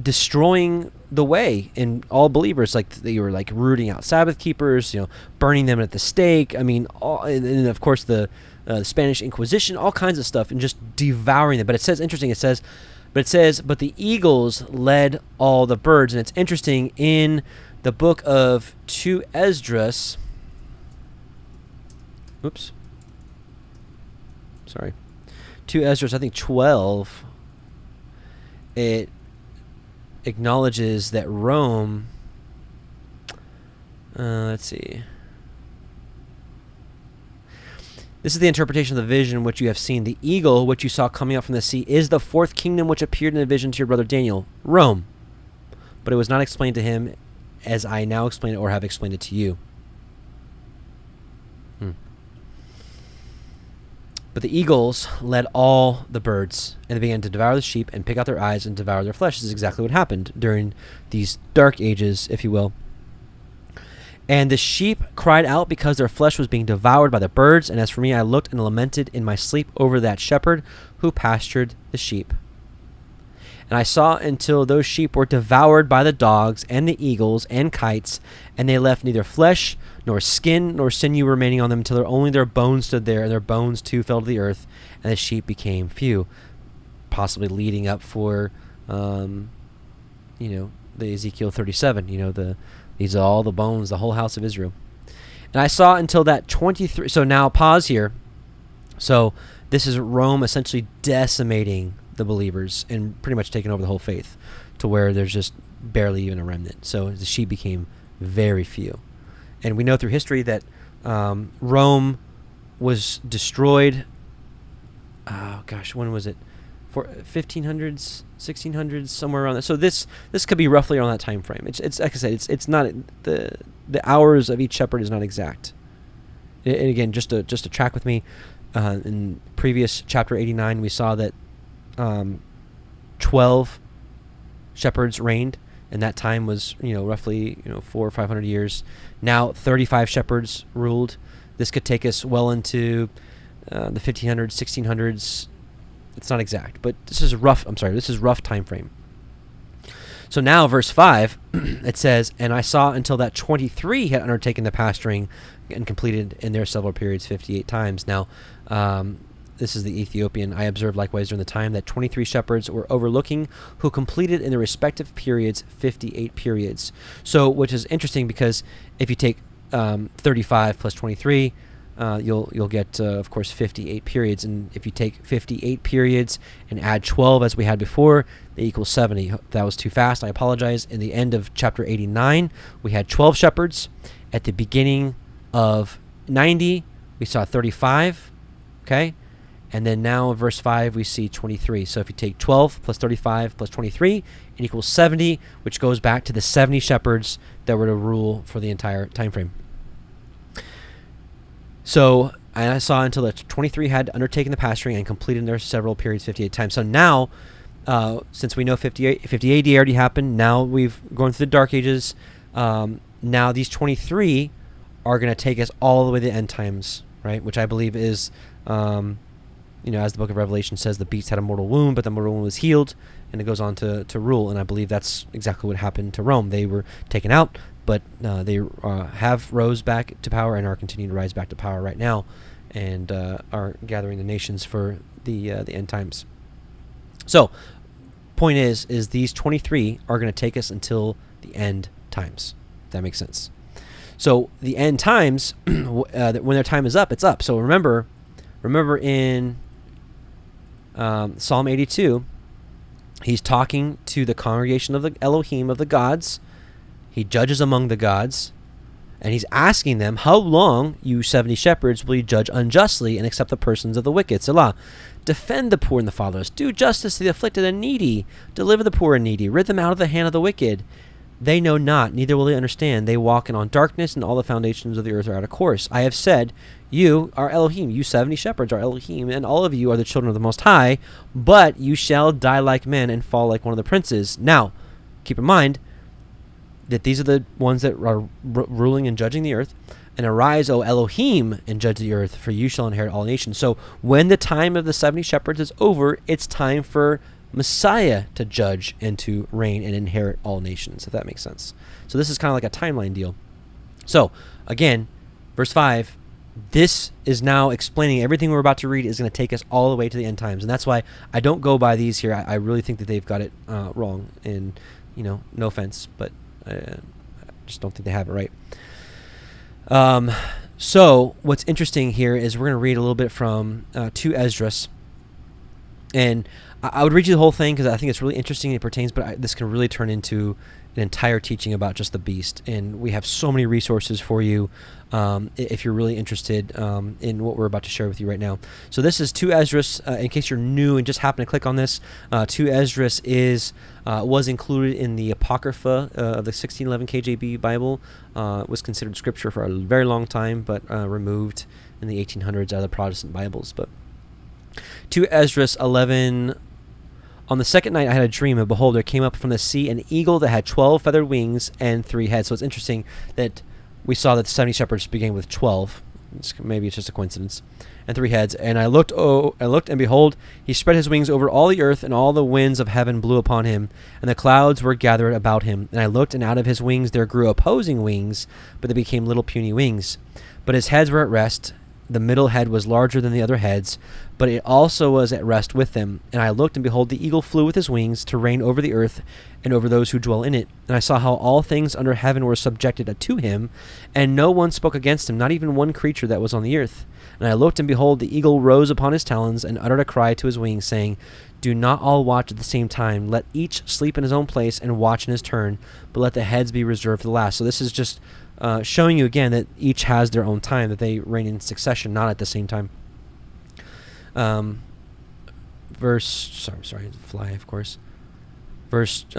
S2: destroying the way in all believers. Like they were like rooting out Sabbath keepers, burning them at the stake. I mean, and of course the Spanish Inquisition, all kinds of stuff, and just devouring them. But it says, interesting, but the eagles led all the birds. And it's interesting, in the book of 2 Esdras, 2 Esdras, I think 12, it acknowledges that Rome, let's see. This is the interpretation of the vision which you have seen. The eagle which you saw coming up from the sea is the fourth kingdom which appeared in the vision to your brother Daniel, Rome. But it was not explained to him as I now explain it, or have explained it to you. But the eagles led all the birds, and they began to devour the sheep and pick out their eyes and devour their flesh. This is exactly what happened during these dark ages, if you will. And the sheep cried out because their flesh was being devoured by the birds. And as for me, I looked and lamented in my sleep over that shepherd who pastured the sheep. And I saw until those sheep were devoured by the dogs and the eagles and kites, and they left neither flesh nor skin nor sinew remaining on them until only their bones stood there, and their bones too fell to the earth, and the sheep became few. Possibly leading up for, the Ezekiel 37, these are all the bones, the whole house of Israel. And I saw until that 23, so now pause here. So this is Rome essentially decimating the believers and pretty much taking over the whole faith, to where there's just barely even a remnant. So the sheep became very few. And we know through history that Rome was destroyed, when was it? For 1500s, 1600s, somewhere around that. So this could be roughly around that time frame. It's like I said, it's not, the hours of each shepherd is not exact. And again, just to track with me, in previous chapter 89, we saw that 12 shepherds reigned, and that time was roughly 400 or 500 years. Now 35 shepherds ruled. This could take us well into the 1500s, 1600s. It's not exact, but this is rough. This is rough time frame. So now verse 5, it says, and I saw until that 23 had undertaken the pasturing and completed in their several periods 58 times. Now, this is the Ethiopian. I observed likewise during the time that 23 shepherds were overlooking, who completed in their respective periods 58 periods. So, which is interesting, because if you take 35 plus 23, you'll get, of course, 58 periods. And if you take 58 periods and add 12 as we had before, they equal 70. That was too fast. I apologize. In the end of chapter 89, we had 12 shepherds. At the beginning of 90, we saw 35. Okay? And then now in verse 5, we see 23. So if you take 12 plus 35 plus 23, it equals 70, which goes back to the 70 shepherds that were to rule for the entire time frame. So, and I saw until the 23 had undertaken the pasturing and completed their several periods 58 times. So now, since we know 50 AD already happened, now we've gone through the Dark Ages. Now these 23 are going to take us all the way to the end times, right? Which I believe is, as the book of Revelation says, the beast had a mortal wound, but the mortal wound was healed, and it goes on to rule. And I believe that's exactly what happened to Rome. They were taken out, but they have rose back to power and are continuing to rise back to power right now, and are gathering the nations for the end times. So, point is these 23 are going to take us until the end times. If that makes sense. So the end times, when their time is up, it's up. So remember in Psalm 82, he's talking to the congregation of the Elohim, of the gods, He judges among the gods, and he's asking them, how long, you 70 shepherds, will you judge unjustly and accept the persons of the wicked? Selah. Defend the poor and the fatherless. Do justice to the afflicted and needy. Deliver the poor and needy. Rid them out of the hand of the wicked. They know not, neither will they understand. They walk in on darkness, and all the foundations of the earth are out of course. I have said, you are Elohim. You 70 shepherds are Elohim, and all of you are the children of the Most High. But you shall die like men and fall like one of the princes. Now, keep in mind that these are the ones that are ruling and judging the earth. And arise, O Elohim, and judge the earth, for you shall inherit all nations. So when the time of the 70 shepherds is over, it's time for Messiah to judge and to reign and inherit all nations, if that makes sense. So this is kind of like a timeline deal. So again, verse 5, this is now explaining everything we're about to read is going to take us all the way to the end times. And that's why I don't go by these here. I really think that they've got it wrong. And, no offense, but I just don't think they have it right. So what's interesting here is we're going to read a little bit from 2 Esdras. And I would read you the whole thing because I think it's really interesting and it pertains, but this can really turn into an entire teaching about just the beast. And we have so many resources for you if you're really interested in what we're about to share with you right now. So this is 2 Esdras. In case you're new and just happen to click on this, 2 Esdras was included in the Apocrypha of the 1611 KJV Bible. Was considered scripture for a very long time, but removed in the 1800s out of the Protestant Bibles. But 2 Esdras 11. On the second night I had a dream, and behold, there came up from the sea an eagle that had 12 feathered wings and 3 heads. So it's interesting that we saw that the 70 shepherds began with 12. Maybe it's just a coincidence. And 3 heads. And I looked, and behold, he spread his wings over all the earth, and all the winds of heaven blew upon him, and the clouds were gathered about him. And I looked, and out of his wings there grew opposing wings, but they became little puny wings. But his heads were at rest. The middle head was larger than the other heads, but it also was at rest with them. And I looked, and behold, the eagle flew with his wings to reign over the earth and over those who dwell in it. And I saw how all things under heaven were subjected to him, and no one spoke against him, not even one creature that was on the earth. And I looked, and behold, the eagle rose upon his talons and uttered a cry to his wings, saying, do not all watch at the same time. Let each sleep in his own place and watch in his turn, but let the heads be reserved for the last. So this is just showing you again that each has their own time, that they reign in succession, not at the same time. Verse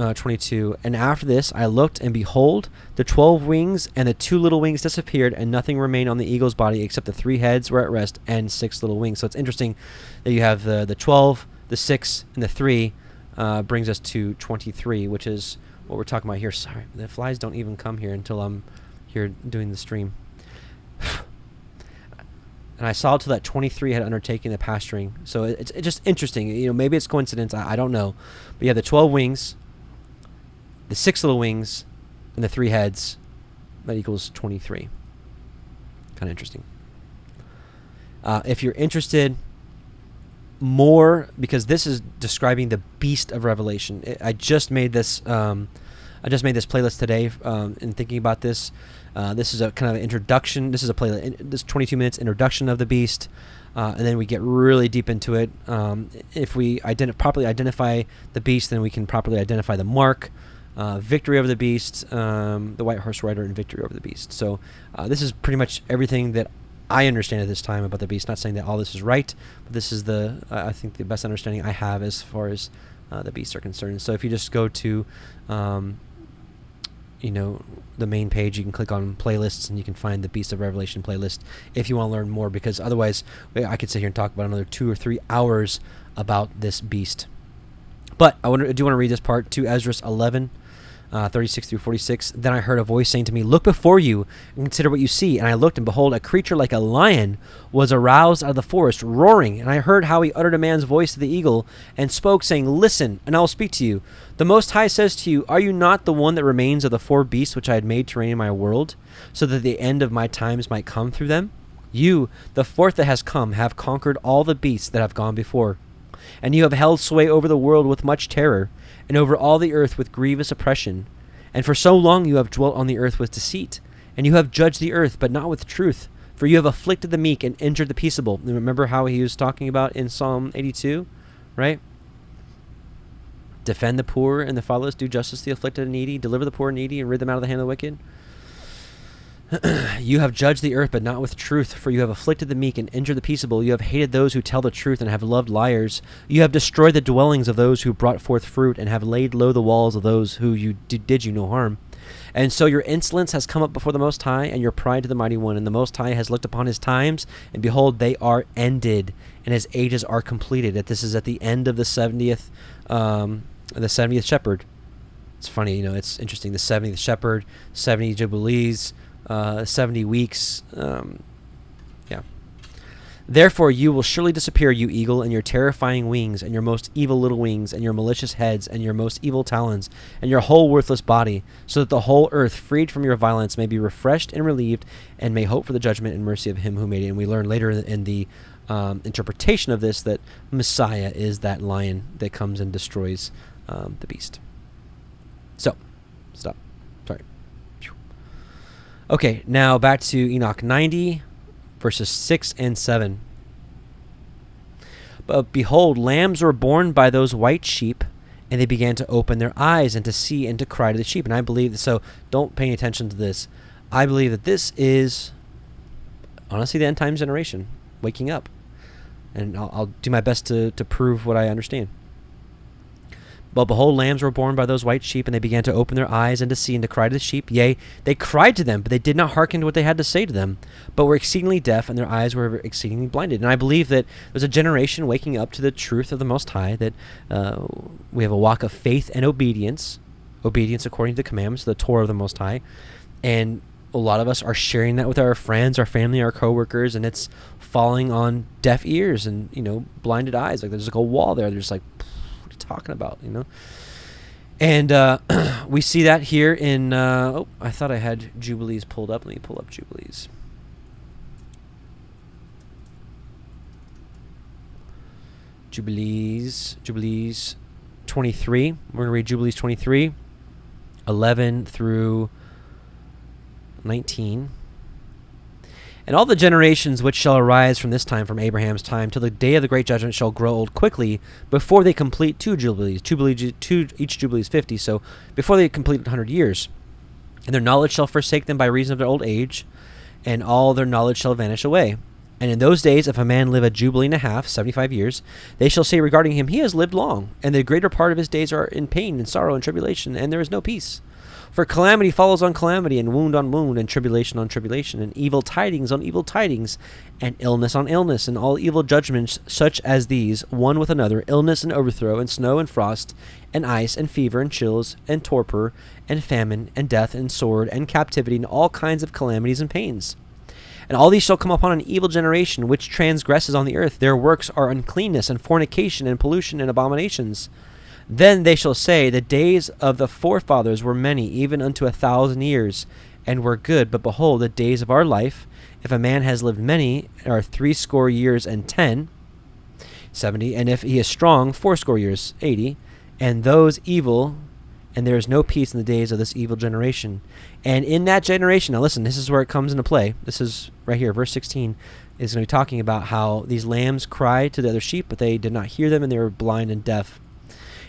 S2: 22. And after this I looked, and behold, the 12 wings and the 2 little wings disappeared, and nothing remained on the eagle's body except the 3 heads were at rest and 6 little wings. So it's interesting that you have the 12, the 6, and the 3 brings us to 23, which is what we're talking about here. Sorry, the flies don't even come here until I'm here doing the stream. And I saw till that 23 had undertaken the pasturing. So it's just interesting. Maybe it's coincidence. I don't know. But you have the 12 wings, the 6 little wings, and the 3 heads. That equals 23. Kind of interesting. If you're interested more, because this is describing the beast of Revelation. I just made this playlist today in thinking about this. This is a kind of introduction. This is a playlist. This 22 minutes introduction of the beast, and then we get really deep into it. If we properly identify the beast, then we can properly identify the mark, victory over the beast, the white horse rider, and victory over the beast. So this is pretty much everything that I understand at this time about the beast. Not saying that all this is right, but this is I think the best understanding I have as far as the beasts are concerned. So if you just go to the main page, you can click on playlists and you can find the Beast of Revelation playlist if you want to learn more, because otherwise I could sit here and talk about another 2 or 3 hours about this beast. But I do want to read this part, 2 Esdras 11, 36 through 46. Then I heard a voice saying to me, look before you and consider what you see. And I looked, and behold, a creature like a lion was aroused out of the forest, roaring. And I heard how he uttered a man's voice to the eagle and spoke, saying, listen, and I will speak to you. The Most High says to you, are you not the one that remains of the 4 beasts which I had made to reign in my world, so that the end of my times might come through them? You, the 4th that has come, have conquered all the beasts that have gone before. And you have held sway over the world with much terror, and over all the earth with grievous oppression. And for so long you have dwelt on the earth with deceit, and you have judged the earth, but not with truth. For you have afflicted the meek and injured the peaceable. And remember how he was talking about in Psalm 82, right? defend the poor and the fatherless, do justice to the afflicted and needy, deliver the poor and needy, and rid them out of the hand of the wicked. You have judged the earth, but not with truth, for you have afflicted the meek and injured the peaceable. You have hated those who tell the truth and have loved liars. You have destroyed the dwellings of those who brought forth fruit and have laid low the walls of those who did you no harm. And so your insolence has come up before the Most High, and your pride to the Mighty One. And the Most High has looked upon his times, and behold, they are ended, and his ages are completed. That this is at the end of the 70th shepherd. It's funny, it's interesting. The 70th shepherd, 70 jubilees, 70 weeks. Therefore you will surely disappear, you eagle, and your terrifying wings, and your most evil little wings, and your malicious heads, and your most evil talons, and your whole worthless body, so that the whole earth, freed from your violence, may be refreshed and relieved, and may hope for the judgment and mercy of him who made it. And we learn later in the interpretation of this that Messiah is that lion that comes and destroys the beast. So, stop. Sorry. Okay, now back to Enoch 90. Verses 6 and 7. But behold, lambs were born by those white sheep, and they began to open their eyes and to see and to cry to the sheep. And I believe, so don't pay attention to this. I believe that this is, honestly, the end times generation waking up. And I'll do my best to prove what I understand. But behold, lambs were born by those white sheep, and they began to open their eyes and to see and to cry to the sheep. Yea, they cried to them, but they did not hearken to what they had to say to them, but were exceedingly deaf, and their eyes were exceedingly blinded. And I believe that there's a generation waking up to the truth of the Most High, that we have a walk of faith and obedience according to the commandments, the Torah of the Most High. And a lot of us are sharing that with our friends, our family, our coworkers, and it's falling on deaf ears and, blinded eyes. Like there's like a wall there. They're just like, talking about, and we see that here in I thought I had Jubilees pulled up. Let me pull up Jubilees. Jubilees 23. We're going to read Jubilees 23 11 through 19. And all the generations which shall arise from this time, from Abraham's time, till the day of the great judgment, shall grow old quickly, before they complete two jubilees. Each jubilee is 50, so before they complete 100 years. And their knowledge shall forsake them by reason of their old age, and all their knowledge shall vanish away. And in those days, if a man live a jubilee and a half, 75 years, they shall say regarding him, he has lived long, and the greater part of his days are in pain and sorrow and tribulation, and there is no peace. For calamity follows on calamity, and wound on wound, and tribulation on tribulation, and evil tidings on evil tidings, and illness on illness, and all evil judgments such as these, one with another, illness and overthrow, and snow and frost, and ice, and fever, and chills, and torpor, and famine, and death, and sword, and captivity, and all kinds of calamities and pains. And all these shall come upon an evil generation, which transgresses on the earth. Their works are uncleanness, and fornication, and pollution, and abominations. Then they shall say, the days of the forefathers were many, even unto 1,000 years, and were good. But behold, the days of our life, if a man has lived many, are 60 years and 10, 70, and if he is strong, 80 years, 80, and those evil, and there is no peace in the days of this evil generation. And in that generation, now listen, this is where it comes into play. This is right here, verse 16, is going to be talking about how these lambs cried to the other sheep, but they did not hear them, and they were blind and deaf.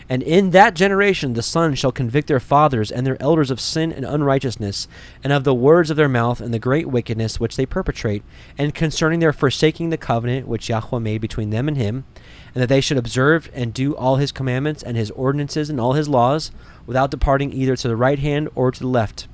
S2: And in that generation the sons shall convict their fathers and their elders of sin and unrighteousness, and of the words of their mouth and the great wickedness which they perpetrate, and concerning their forsaking the covenant which Yahweh made between them and him, and that they should observe and do all his commandments and his ordinances and all his laws, without departing either to the right hand or to the left.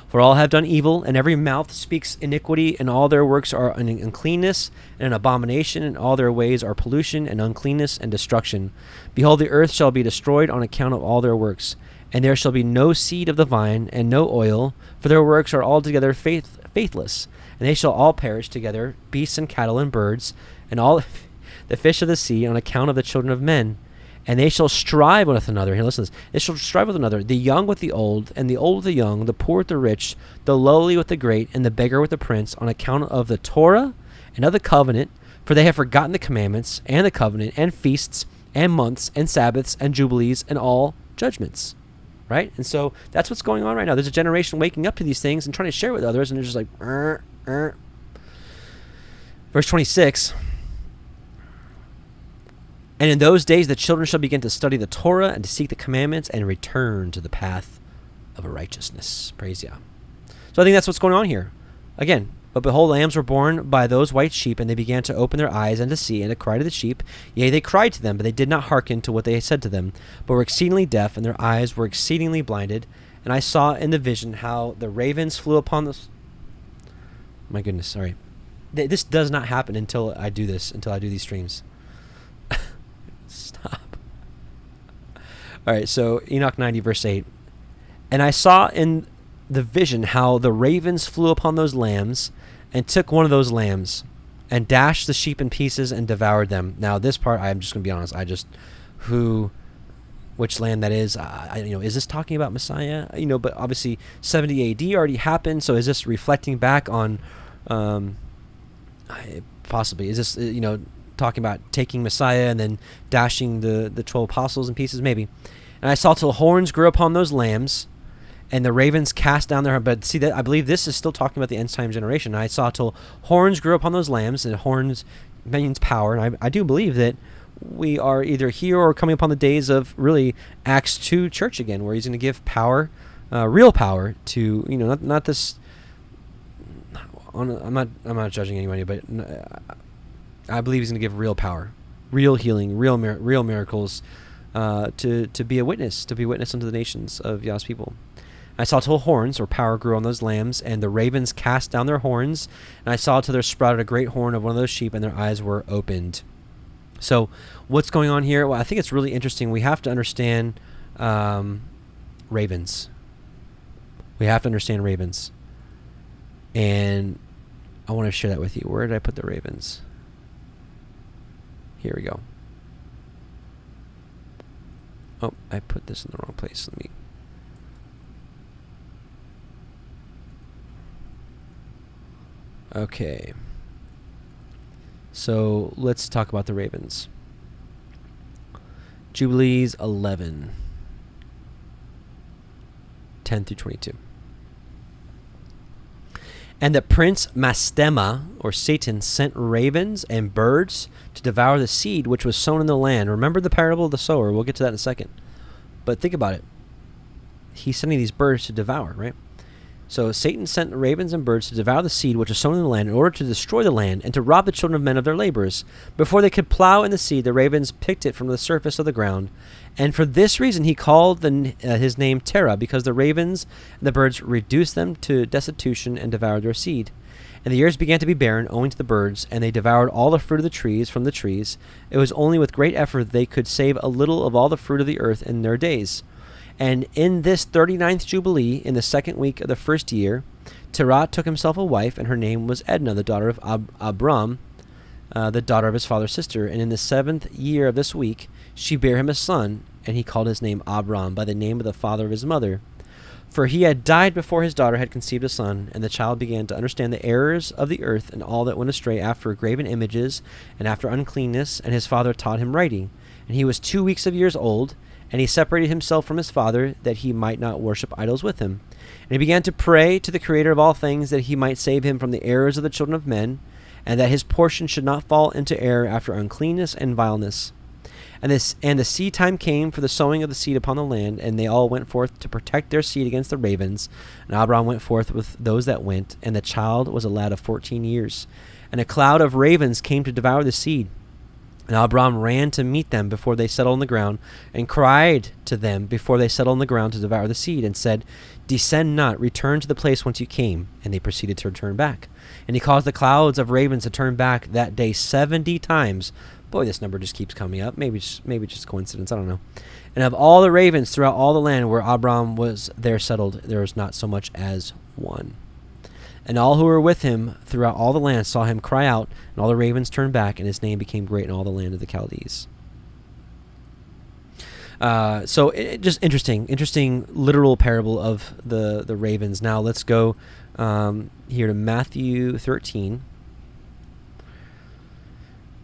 S2: For all have done evil, and every mouth speaks iniquity, and all their works are an uncleanness and an abomination, and all their ways are pollution and uncleanness and destruction. Behold, the earth shall be destroyed on account of all their works, and there shall be no seed of the vine and no oil, for their works are altogether faithless, and they shall all perish together, beasts and cattle and birds, and all the fish of the sea, on account of the children of men. And they shall strive with another. Here, listen to this. They shall strive with another, the young with the old, and the old with the young, the poor with the rich, the lowly with the great, and the beggar with the prince, on account of the Torah and of the covenant, for they have forgotten the commandments, and the covenant, and feasts, and months, and Sabbaths, and jubilees, and all judgments. Right? And so that's what's going on right now. There's a generation waking up to these things and trying to share with others, and they're just like, Verse 26. And in those days the children shall begin to study the Torah and to seek the commandments and return to the path of righteousness. Praise Yah. So I think that's what's going on here. Again, but behold, lambs were born by those white sheep, and they began to open their eyes and to see, and to cry to the sheep. Yea, they cried to them, but they did not hearken to what they said to them, but were exceedingly deaf, and their eyes were exceedingly blinded. And I saw in the vision how the ravens flew upon the... My goodness, sorry. This does not happen until I do this, until I do these streams. Stop. All right, so Enoch 90, verse 8. And I saw in the vision how the ravens flew upon those lambs and took one of those lambs and dashed the sheep in pieces and devoured them. Now, this part, I'm just going to be honest. Which lamb that is, is this talking about Messiah? But obviously 70 AD already happened. So is this reflecting back on, possibly, is this, talking about taking Messiah and then dashing the 12 apostles in pieces? Maybe. And I saw till horns grew upon those lambs, and the ravens cast down their... But see, that I believe this is still talking about the end time generation. And I saw till horns grew upon those lambs, and horns means power. And I do believe that we are either here or coming upon the days of really Acts 2 church again, where he's going to give power, real power to, not this... I'm not judging anybody, but I believe he's going to give real power, real healing, real miracles, to be a witness unto the nations of Yah's people. I saw till horns, or power, grew on those lambs, and the ravens cast down their horns, and I saw till there sprouted a great horn of one of those sheep, and their eyes were opened. So what's going on here? Well, I think it's really interesting. We have to understand ravens. We have to understand ravens. And I want to share that with you. Where did I put the ravens? Here we go. Oh, I put this in the wrong place. Let me... Okay. So let's talk about the ravens. Jubilees 11, 10 through 22. And the prince Mastema, or Satan, sent ravens and birds to devour the seed which was sown in the land. Remember the parable of the sower. We'll get to that in a second. But think about it. He's sending these birds to devour, right? So Satan sent ravens and birds to devour the seed which was sown in the land, in order to destroy the land and to rob the children of men of their labors. Before they could plow in the seed, the ravens picked it from the surface of the ground. And for this reason he called his name Terah, because the ravens and the birds reduced them to destitution and devoured their seed. And the earth began to be barren, owing to the birds, and they devoured all the fruit of the trees from the trees. It was only with great effort that they could save a little of all the fruit of the earth in their days. And in this 39th Jubilee, in the second week of the first year, Terah took himself a wife, and her name was Edna, the daughter of Abram, the daughter of his father's sister. And in the 7th year of this week, she bare him a son, and he called his name Abram, by the name of the father of his mother. For he had died before his daughter had conceived a son, and the child began to understand the errors of the earth and all that went astray after graven images and after uncleanness, and his father taught him writing. And he was 2 weeks of years old, and he separated himself from his father, that he might not worship idols with him. And he began to pray to the Creator of all things, that he might save him from the errors of the children of men, and that his portion should not fall into error after uncleanness and vileness. And the seed time came for the sowing of the seed upon the land, and they all went forth to protect their seed against the ravens. And Abram went forth with those that went, and the child was a lad of 14 years. And a cloud of ravens came to devour the seed. And Abram ran to meet them before they settled on the ground, and cried to them before they settled on the ground to devour the seed, and said, Descend not, return to the place whence you came. And they proceeded to return back. And he caused the clouds of ravens to turn back that day 70 times. Boy, this number just keeps coming up. Maybe just coincidence. I don't know. And of all the ravens throughout all the land where Abram was there settled, there was not so much as one. And all who were with him throughout all the land saw him cry out, and all the ravens turned back, and his name became great in all the land of the Chaldees. So just interesting literal parable of the ravens. Now let's go here to Matthew 13.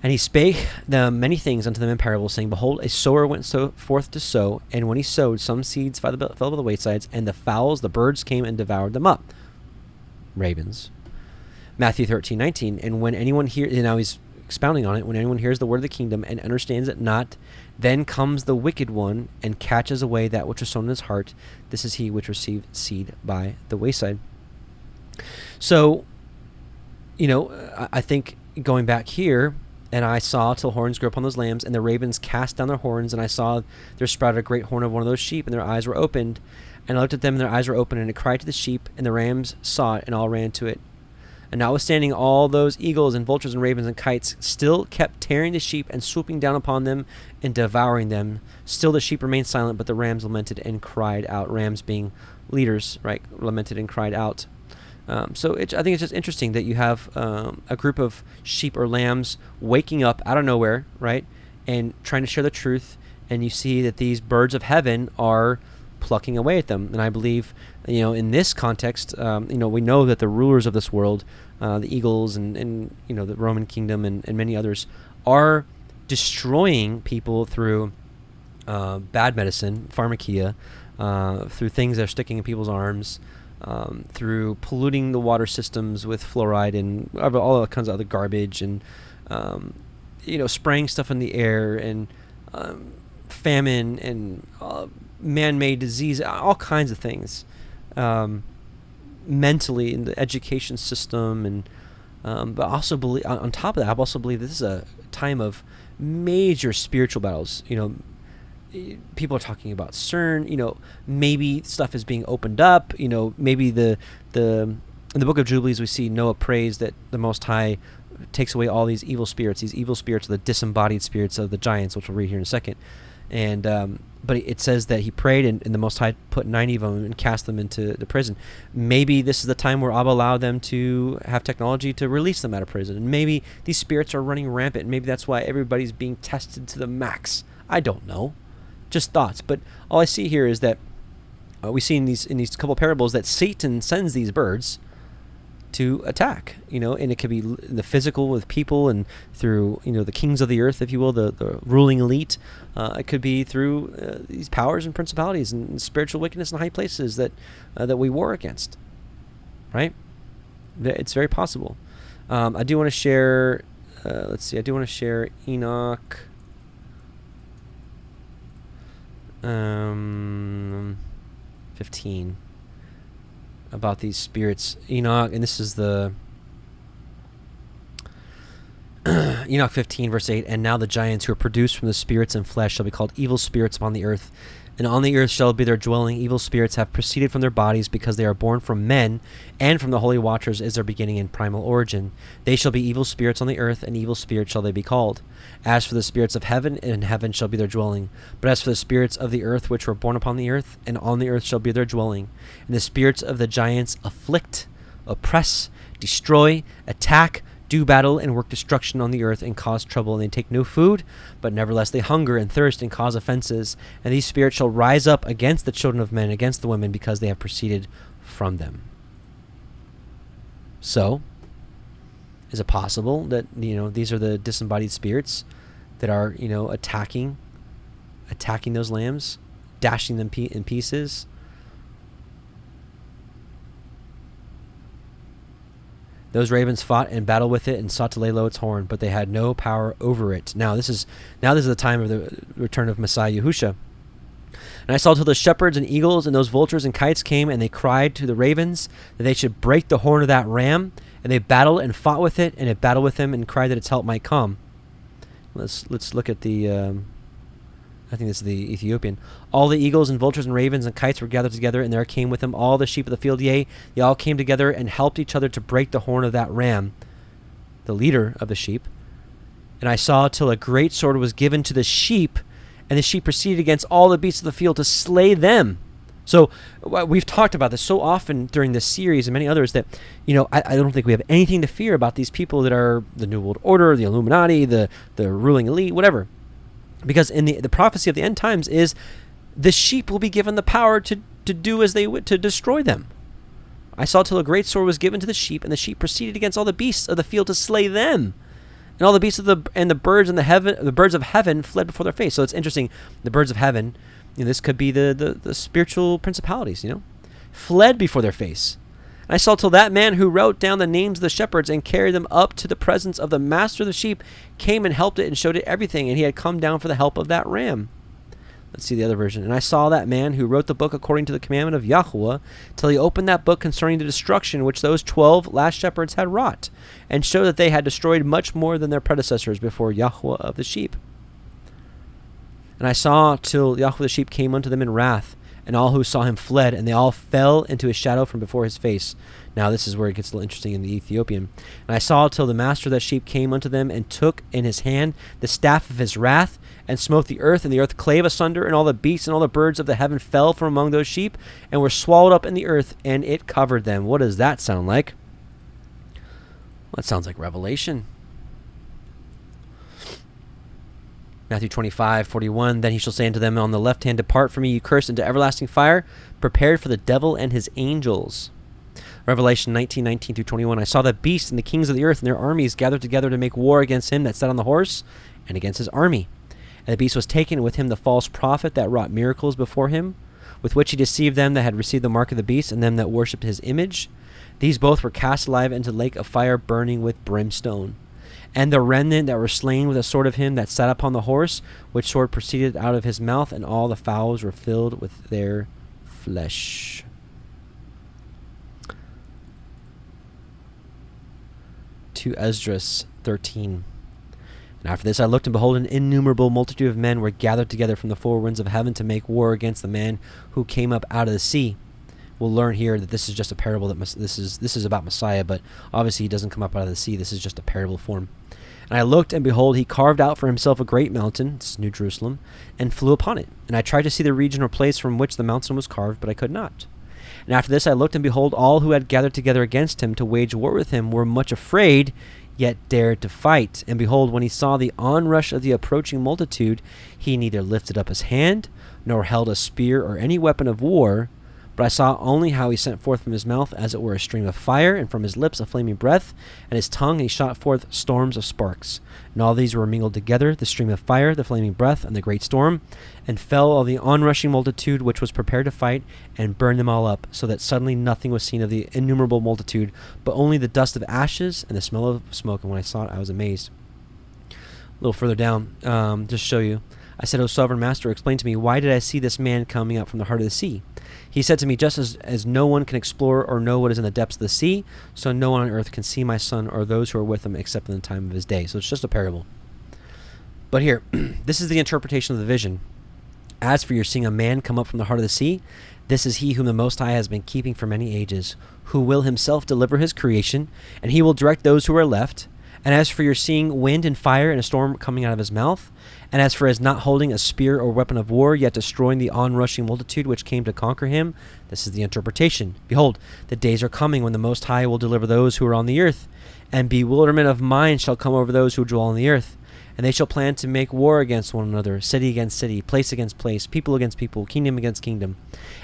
S2: And he spake them many things unto them in parables, saying, Behold, a sower went forth to sow, and when he sowed, some seeds fell by the waysides, and the fowls, the birds, came and devoured them up. Ravens. Matthew 13:19. And when anyone hears, now he's expounding on it, when anyone hears the word of the kingdom and understands it not, then comes the wicked one and catches away that which was sown in his heart. This is he which received seed by the wayside. So, I think going back here, and I saw till horns grew up on those lambs, and the ravens cast down their horns, and I saw there sprouted a great horn of one of those sheep, and their eyes were opened. And I looked at them, and their eyes were open, and it cried to the sheep, and the rams saw it, and all ran to it. And notwithstanding all those eagles and vultures and ravens and kites still kept tearing the sheep and swooping down upon them and devouring them, still the sheep remained silent, but the rams lamented and cried out. Rams being leaders, right? Lamented and cried out. So I think it's just interesting that you have a group of sheep or lambs waking up out of nowhere, right, and trying to share the truth, and you see that these birds of heaven are plucking away at them. And I believe, in this context, we know that the rulers of this world, the eagles and the Roman kingdom and many others, are destroying people through bad medicine, pharmakia, through things that are sticking in people's arms, through polluting the water systems with fluoride and all kinds of other garbage, and spraying stuff in the air, and famine and man-made disease, all kinds of things, mentally in the education system, and but also believe, on top of that, I also believe this is a time of major spiritual battles. People are talking about CERN, maybe stuff is being opened up, maybe in the Book of Jubilees we see Noah prays that the Most High takes away all these evil spirits. These evil spirits are the disembodied spirits of the giants, which we'll read here in a second. And but it says that he prayed, and the Most High put 90 of them and cast them into the prison. Maybe this is the time where Abba allowed them to have technology to release them out of prison. And maybe these spirits are running rampant, and maybe that's why everybody's being tested to the max. I don't know. Just thoughts. But all I see here is that we see in these couple parables that Satan sends these birds to attack, and it could be the physical with people, and through the kings of the earth, if you will, the ruling elite. It could be through these powers and principalities and spiritual wickedness in high places that we war against, right? It's very possible. I do want to share I do want to share Enoch 15 about these spirits. Enoch, and this is the Enoch 15 verse 8, and now the giants who are produced from the spirits and flesh shall be called evil spirits upon the earth, and on the earth shall be their dwelling. Evil spirits have proceeded from their bodies, because they are born from men, and from the holy watchers is their beginning and primal origin. They shall be evil spirits on the earth, and evil spirits shall they be called. As for the spirits of heaven, in heaven shall be their dwelling. But as for the spirits of the earth, which were born upon the earth, and on the earth shall be their dwelling. And the spirits of the giants afflict, oppress, destroy, attack, do battle, and work destruction on the earth, and cause trouble. And they take no food, but nevertheless they hunger and thirst and cause offenses. And these spirits shall rise up against the children of men, against the women, because they have proceeded from them. So, is it possible that these are the disembodied spirits that are attacking those lambs, dashing them in pieces? Those ravens fought and battled with it and sought to lay low its horn, but they had no power over it. Now this is the time of the return of Messiah Yahusha. And I saw till the shepherds and eagles and those vultures and kites came, and they cried to the ravens that they should break the horn of that ram. And they battled and fought with it, and it battled with them and cried that its help might come. Let's look at the I think this is the Ethiopian. All the eagles and vultures and ravens and kites were gathered together, and there came with them all the sheep of the field. Yea, they all came together and helped each other to break the horn of that ram, the leader of the sheep. And I saw till a great sword was given to the sheep, and the sheep proceeded against all the beasts of the field to slay them. So we've talked about this so often during this series and many others that, I don't think we have anything to fear about these people that are the New World Order, the Illuminati, the ruling elite, whatever. Because in the prophecy of the end times is the sheep will be given the power to do as they would, to destroy them. I saw till a great sword was given to the sheep, and the sheep proceeded against all the beasts of the field to slay them. And all the beasts of the birds in the birds of heaven fled before their face. So it's interesting. The birds of heaven, this could be the spiritual principalities, fled before their face. And I saw till that man who wrote down the names of the shepherds and carried them up to the presence of the master of the sheep came and helped it and showed it everything, and he had come down for the help of that ram. Let's see the other version. And I saw that man who wrote the book according to the commandment of Yahweh, till he opened that book concerning the destruction which those 12 last shepherds had wrought, and showed that they had destroyed much more than their predecessors before Yahweh of the sheep. And I saw till Yahweh the sheep came unto them in wrath, and all who saw him fled, and they all fell into his shadow from before his face. Now this is where it gets a little interesting in the Ethiopian. And I saw till the master of that sheep came unto them, and took in his hand the staff of his wrath, and smote the earth, and the earth clave asunder, and all the beasts and all the birds of the heaven fell from among those sheep, and were swallowed up in the earth, and it covered them. What does that sound like? Well, that sounds like Revelation. Matthew 25:41. Then he shall say unto them on the left hand, Depart from me, you cursed, into everlasting fire, prepared for the devil and his angels. Revelation 19:19-21. I saw the beast and the kings of the earth and their armies gathered together to make war against him that sat on the horse and against his army. And the beast was taken, with him the false prophet that wrought miracles before him, with which he deceived them that had received the mark of the beast, and them that worshipped his image. These both were cast alive into the lake of fire burning with brimstone. And the remnant that were slain with the sword of him that sat upon the horse, which sword proceeded out of his mouth, and all the fowls were filled with their flesh. To Esdras 13. And after this I looked, and behold, an innumerable multitude of men were gathered together from the four winds of heaven to make war against the man who came up out of the sea. We'll learn here that this is just a parable, that this is about Messiah, but obviously he doesn't come up out of the sea. This is just a parable form. And I looked, and behold, he carved out for himself a great mountain, this is New Jerusalem, and flew upon it. And I tried to see the region or place from which the mountain was carved, but I could not. And after this I looked, and behold, all who had gathered together against him to wage war with him were much afraid, yet dared to fight. And behold, when he saw the onrush of the approaching multitude, he neither lifted up his hand, nor held a spear or any weapon of war, but I saw only how he sent forth from his mouth as it were a stream of fire, and from his lips a flaming breath, and his tongue he shot forth storms of sparks. And all these were mingled together, the stream of fire, the flaming breath, and the great storm, and fell all the onrushing multitude which was prepared to fight, and burned them all up, so that suddenly nothing was seen of the innumerable multitude, but only the dust of ashes and the smell of smoke. And when I saw it, I was amazed. A little further down, just to show you. I said, O sovereign master, explain to me, why did I see this man coming up from the heart of the sea? He said to me, just as no one can explore or know what is in the depths of the sea, so no one on earth can see my son or those who are with him except in the time of his day. So it's just a parable. But here, this is the interpretation of the vision. As for your seeing a man come up from the heart of the sea, this is he whom the Most High has been keeping for many ages, who will himself deliver his creation, and he will direct those who are left. And as for your seeing wind and fire and a storm coming out of his mouth, and as for his not holding a spear or weapon of war, yet destroying the onrushing multitude which came to conquer him, this is the interpretation. Behold, the days are coming when the Most High will deliver those who are on the earth, and bewilderment of mind shall come over those who dwell on the earth. And they shall plan to make war against one another, city against city, place against place, people against people, kingdom against kingdom.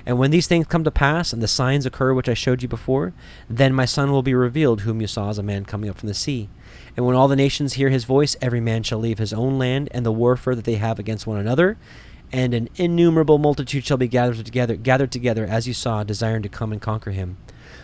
S2: And when these things come to pass, and the signs occur which I showed you before, then my son will be revealed, whom you saw as a man coming up from the sea. And when all the nations hear his voice, every man shall leave his own land and the warfare that they have against one another, and an innumerable multitude shall be gathered together, as you saw, desiring to come and conquer him.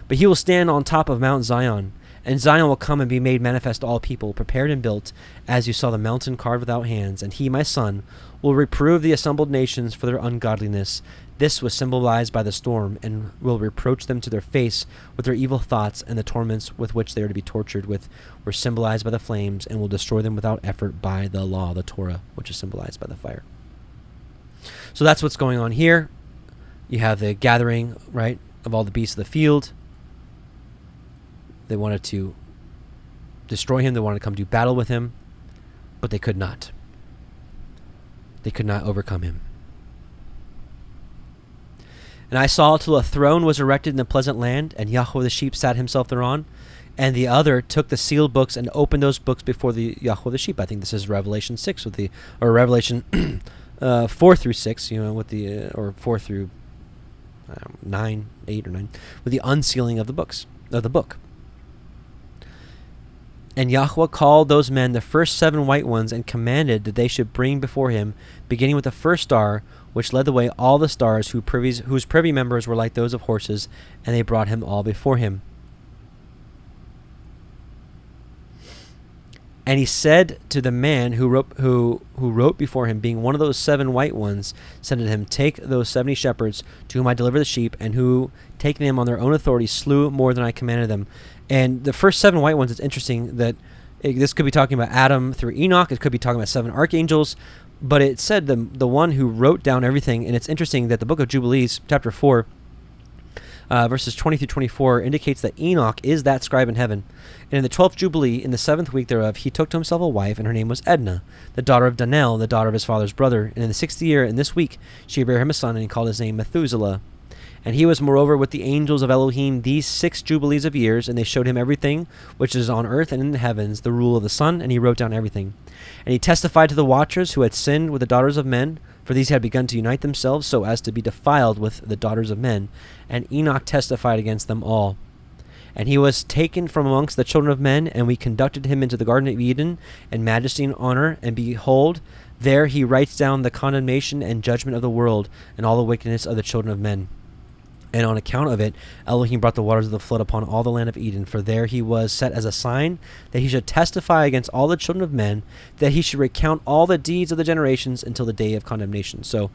S2: But he will stand on top of Mount Zion, and Zion will come and be made manifest to all people, prepared and built, as you saw the mountain carved without hands. And he, my son, will reprove the assembled nations for their ungodliness. This was symbolized by the storm, and will reproach them to their face with their evil thoughts, and the torments with which they are to be tortured with were symbolized by the flames, and will destroy them without effort by the law, the Torah, which is symbolized by the fire. So that's what's going on here. You have the gathering, right, of all the beasts of the field. They wanted to destroy him. They wanted to come do battle with him, but they could not. They could not overcome him. And I saw till a throne was erected in the pleasant land, and Yahweh the sheep sat himself thereon, and the other took the sealed books and opened those books before the Yahweh the sheep. I think this is Revelation 6 or Revelation 4 through 6, with the or 4 through 9, 8 or 9, with the unsealing of the books of the book. And Yahweh called those men the first 7 white ones, and commanded that they should bring before him, beginning with the first star, which led the way, all the stars whose privy members were like those of horses, and they brought him all before him. And he said to the man who wrote before him, being one of those 7 white ones, said to him, take those 70 shepherds to whom I deliver the sheep, and who, taking them on their own authority, slew more than I commanded them. And the first 7 white ones, it's interesting that this could be talking about Adam through Enoch. It could be talking about 7 archangels. But it said the one who wrote down everything. And it's interesting that the book of Jubilees, chapter 4, verses 20 through 24, indicates that Enoch is that scribe in heaven. And in the 12th Jubilee, in the 7th week thereof, he took to himself a wife, and her name was Edna, the daughter of Danel, the daughter of his father's brother. And in the 6th year, in this week, she bare him a son, and he called his name Methuselah. And he was moreover with the angels of Elohim these 6 jubilees of years, and they showed him everything which is on earth and in the heavens, the rule of the sun, and he wrote down everything. And he testified to the watchers who had sinned with the daughters of men, for these had begun to unite themselves so as to be defiled with the daughters of men. And Enoch testified against them all. And he was taken from amongst the children of men, and we conducted him into the Garden of Eden in majesty and honor. And behold, there he writes down the condemnation and judgment of the world, and all the wickedness of the children of men. And on account of it, Elohim brought the waters of the flood upon all the land of Eden, for there he was set as a sign that he should testify against all the children of men, that he should recount all the deeds of the generations until the day of condemnation. So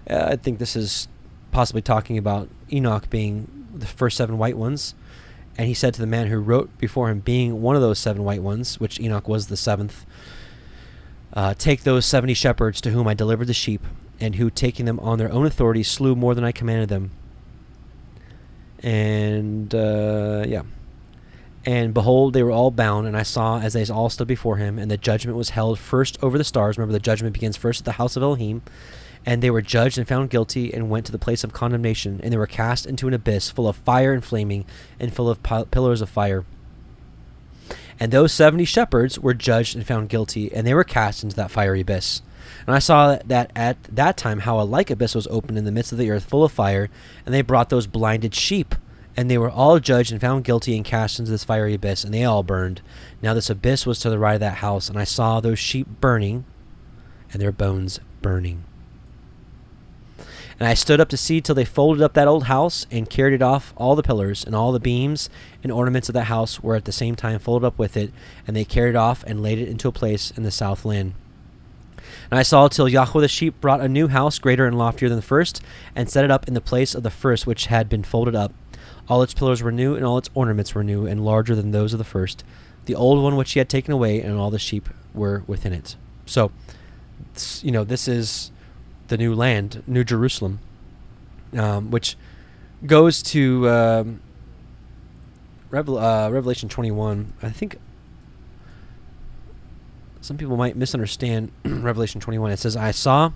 S2: I think this is possibly talking about Enoch being the first 7 white ones. And he said to the man who wrote before him, being one of those 7 white ones, which Enoch was the 7th, take those 70 shepherds to whom I delivered the sheep, and who, taking them on their own authority, slew more than I commanded them. And and behold, they were all bound, and I saw as they all stood before him, and the judgment was held first over the stars. Remember, the judgment begins first at the house of Elohim. And they were judged and found guilty, and went to the place of condemnation, and they were cast into an abyss full of fire and flaming, and full of pillars of fire. And those 70 shepherds were judged and found guilty, and they were cast into that fiery abyss. And I saw that at that time how a like abyss was opened in the midst of the earth, full of fire, and they brought those blinded sheep, and they were all judged and found guilty, and cast into this fiery abyss, and they all burned. Now this abyss was to the right of that house, and I saw those sheep burning, and their bones burning. And I stood up to see till they folded up that old house, and carried it off. All the pillars and all the beams and ornaments of that house were at the same time folded up with it, and they carried it off and laid it into a place in the south land. And I saw till Yahweh the sheep brought a new house, greater and loftier than the first, and set it up in the place of the first which had been folded up. All its pillars were new, and all its ornaments were new, and larger than those of the first. The old one which he had taken away, and all the sheep were within it. So, this is the new land, New Jerusalem, which goes to Revelation 21. I think some people might misunderstand Revelation 21. It says, I saw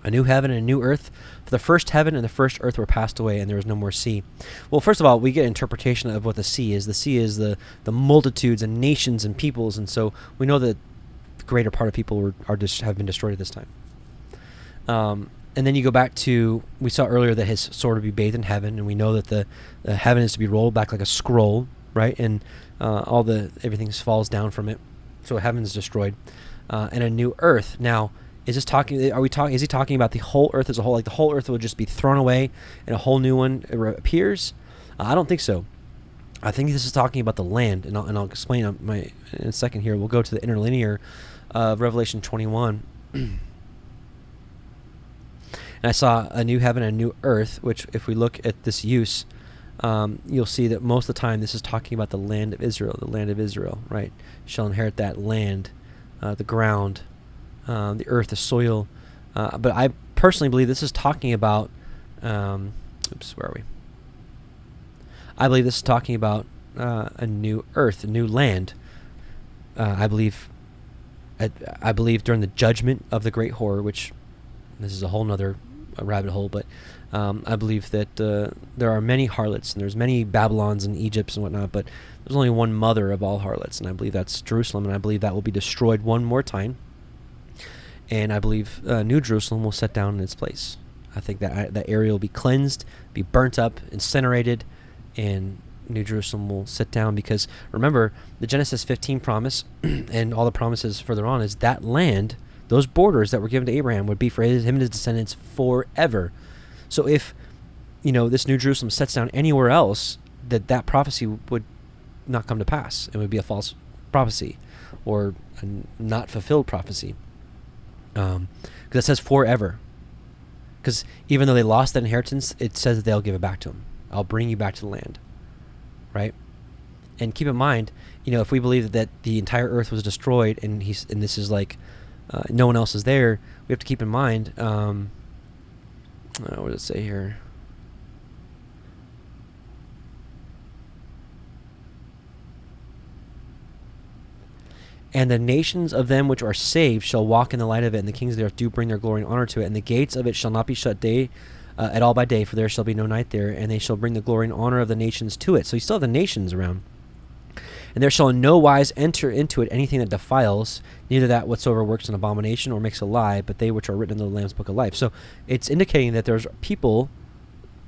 S2: a new heaven and a new earth, for the first heaven and the first earth were passed away, and there was no more sea. Well, first of all, we get interpretation of what the sea is. The sea is the multitudes and nations and peoples, and so we know that the greater part of people have been destroyed at this time. And then you go back to, we saw earlier that his sword would be bathed in heaven, and we know that the heaven is to be rolled back like a scroll, right? And everything falls down from it, so heaven is destroyed, and a new earth. Now, is he talking about the whole earth as a whole? Like the whole earth will just be thrown away, and a whole new one appears? I don't think so. I think this is talking about the land, and I'll explain in a second here. We'll go to the interlinear of Revelation 21. And I saw a new heaven and a new earth, which if we look at this use, you'll see that most of the time this is talking about the land of Israel, right? Shall inherit that land, the ground, the earth, the soil. But I personally believe this is talking about, where are we? I believe this is talking about a new earth, a new land. I believe during the judgment of the great whore, which this is a whole nother rabbit hole, but I believe that there are many harlots, and there's many Babylons and Egypts and whatnot, but there's only one mother of all harlots, and I believe that's Jerusalem, and I believe that will be destroyed one more time, and I believe New Jerusalem will set down in its place. I think that area will be cleansed, be burnt up, incinerated, and New Jerusalem will sit down, because remember, the Genesis 15 promise and all the promises further on is that land, those borders that were given to Abraham, would be for him and his descendants forever. So if, this New Jerusalem sets down anywhere else, that prophecy would not come to pass. It would be a false prophecy. or a not fulfilled prophecy. Because it says forever. Because even though they lost that inheritance, it says that they'll give it back to them. I'll bring you back to the land, right? And keep in mind, if we believe that the entire earth was destroyed, and this is like no one else is there, we have to keep in mind. What does it say here? And the nations of them which are saved shall walk in the light of it, and the kings of the earth do bring their glory and honor to it. And the gates of it shall not be shut day at all by day, for there shall be no night there. And they shall bring the glory and honor of the nations to it. So you still have the nations around. And there shall in no wise enter into it anything that defiles, neither that whatsoever works an abomination or makes a lie, but they which are written in the Lamb's book of life. So it's indicating that there's people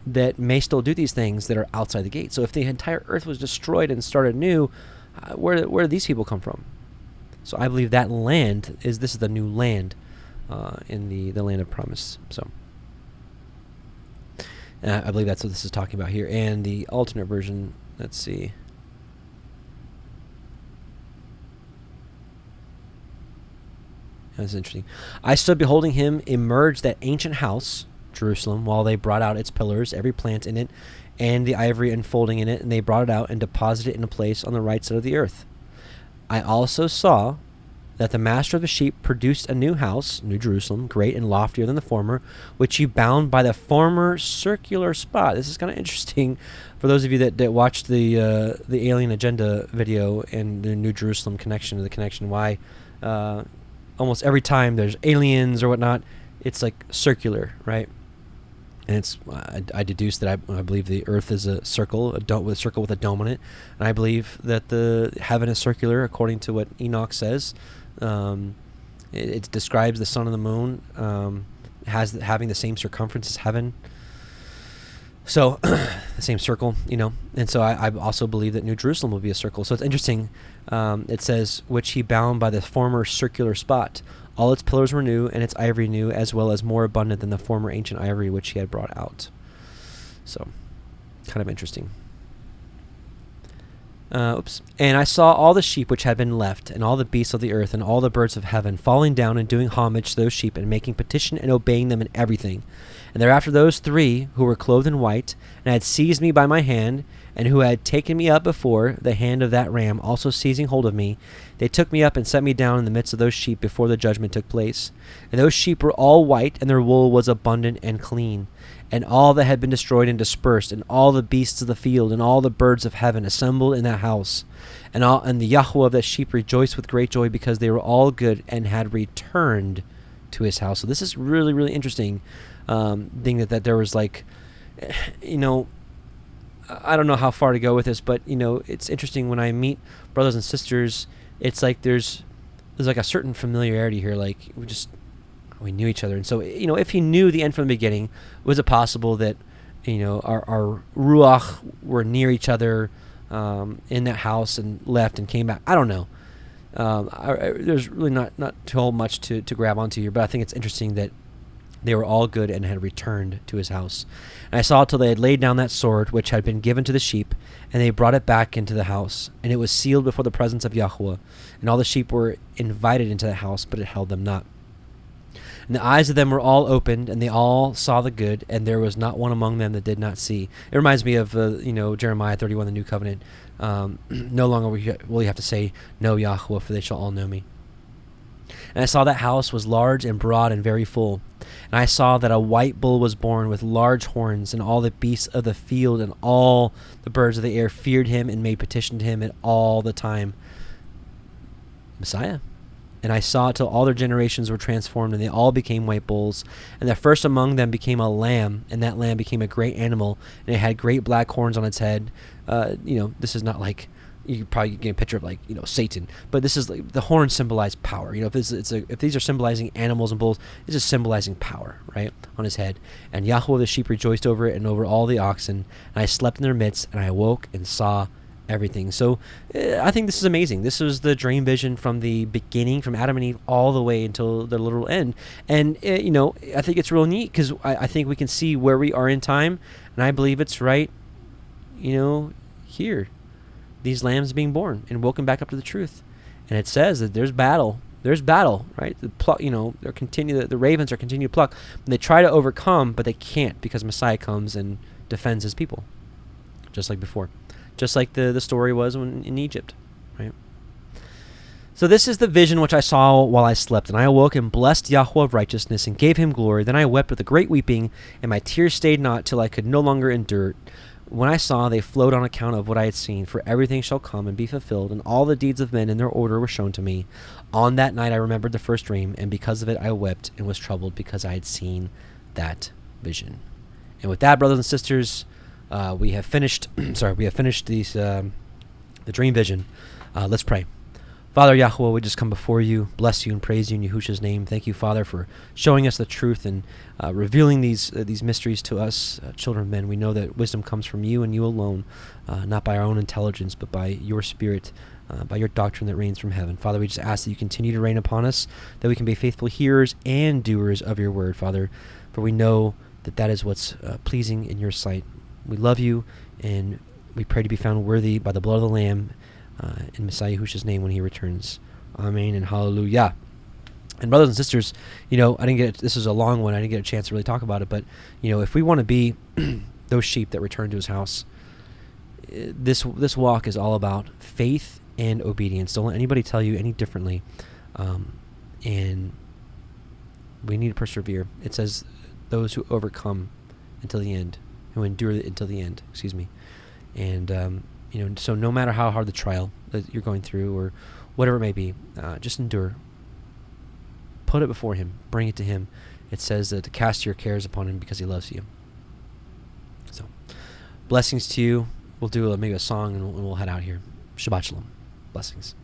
S2: that may still do these things that are outside the gate. So if the entire earth was destroyed and started new, where do these people come from? So I believe that this is the new land in the land of promise. So I believe that's what this is talking about here. And the alternate version, let's see. That's interesting. I stood beholding him emerge that ancient house, Jerusalem, while they brought out its pillars, every plant in it, and the ivory enfolding in it, and they brought it out and deposited it in a place on the right side of the earth. I also saw that the master of the sheep produced a new house, New Jerusalem, great and loftier than the former, which he bound by the former circular spot. This is kind of interesting for those of you that watched the Alien Agenda video and the New Jerusalem connection, the connection why almost every time there's aliens or whatnot, it's like circular, right? And it's I deduced that I believe the earth is a circle, with a circle with a dome on it, and I believe that the heaven is circular according to what Enoch says. It describes the sun and the moon having the same circumference as heaven, so the same circle, And so I also believe that New Jerusalem will be a circle. So it's interesting. It says, which he bound by the former circular spot. All its pillars were new, and its ivory new, as well as more abundant than the former ancient ivory which he had brought out. So, kind of interesting. And I saw all the sheep which had been left, and all the beasts of the earth, and all the birds of heaven, falling down and doing homage to those sheep, and making petition and obeying them in everything. And thereafter those three who were clothed in white, and had seized me by my hand, and who had taken me up before the hand of that ram, also seizing hold of me, they took me up and set me down in the midst of those sheep before the judgment took place. And those sheep were all white, and their wool was abundant and clean. And all that had been destroyed and dispersed, and all the beasts of the field, and all the birds of heaven assembled in that house. And the Yahweh of that sheep rejoiced with great joy, because they were all good and had returned to his house. So this is really, really interesting thing that there was like, I don't know how far to go with this, but it's interesting when I meet brothers and sisters. It's like there's like a certain familiarity here. Like we knew each other, and so if he knew the end from the beginning, was it possible that our ruach were near each other in that house and left and came back? I don't know. There's really not too much to grab onto here, but I think it's interesting that they were all good and had returned to his house. And I saw till they had laid down that sword which had been given to the sheep, and they brought it back into the house. And it was sealed before the presence of Yahweh. And all the sheep were invited into the house, but it held them not. And the eyes of them were all opened, and they all saw the good, and there was not one among them that did not see. It reminds me of Jeremiah 31, the New Covenant. No longer will you have to say, "Know Yahweh, for they shall all know me." And I saw that house was large and broad and very full. And I saw that a white bull was born with large horns, and all the beasts of the field and all the birds of the air feared him and made petition to him at all the time. Messiah. And I saw till all their generations were transformed, and they all became white bulls. And the first among them became a lamb, and that lamb became a great animal, and it had great black horns on its head. This is not like, you probably get a picture of like Satan, but this is like the horns symbolize power. If these are symbolizing animals and bulls, this is symbolizing power, right, on his head. And Yahweh the sheep rejoiced over it and over all the oxen. And I slept in their midst, and I awoke and saw everything. So I think this is amazing. This was the dream vision from the beginning, from Adam and Eve all the way until the literal end. And I think it's real neat because I think we can see where we are in time, and I believe it's right here. These lambs being born and woken back up to the truth. And it says that there's battle. There's battle, right? The ravens are continue to pluck. And they try to overcome, but they can't because Messiah comes and defends his people, just like before, just like the story was in Egypt, right? So this is the vision which I saw while I slept, and I awoke and blessed Yahweh of righteousness and gave him glory. Then I wept with a great weeping, and my tears stayed not till I could no longer endure it. When I saw, they flowed on account of what I had seen, for everything shall come and be fulfilled, and all the deeds of men in their order were shown to me. On that night I remembered the first dream, and because of it I wept and was troubled, because I had seen that vision. And with that, brothers and sisters, we have finished. We have finished these the dream vision. Let's pray. Father Yahweh, we just come before you, bless you and praise you in Yahushua's name. Thank you, Father, for showing us the truth and revealing these mysteries to us, children of men. We know that wisdom comes from you and you alone, not by our own intelligence, but by your Spirit, by your doctrine that reigns from heaven. Father, we just ask that you continue to reign upon us, that we can be faithful hearers and doers of your word, Father, for we know that that is what's pleasing in your sight. We love you, and we pray to be found worthy by the blood of the Lamb, in Messiah Yahushua's name when he returns. Amen and hallelujah. And brothers and sisters, this is a long one. I didn't get a chance to really talk about it, but if we want to be those sheep that return to his house, this walk is all about faith and obedience. Don't let anybody tell you any differently. And we need to persevere. It says those who overcome until the end, who endure until the end, And so no matter how hard the trial that you're going through or whatever it may be, just endure. Put it before him. Bring it to him. It says to cast your cares upon him because he loves you. So, blessings to you. We'll do maybe a song and we'll head out here. Shabbat shalom. Blessings.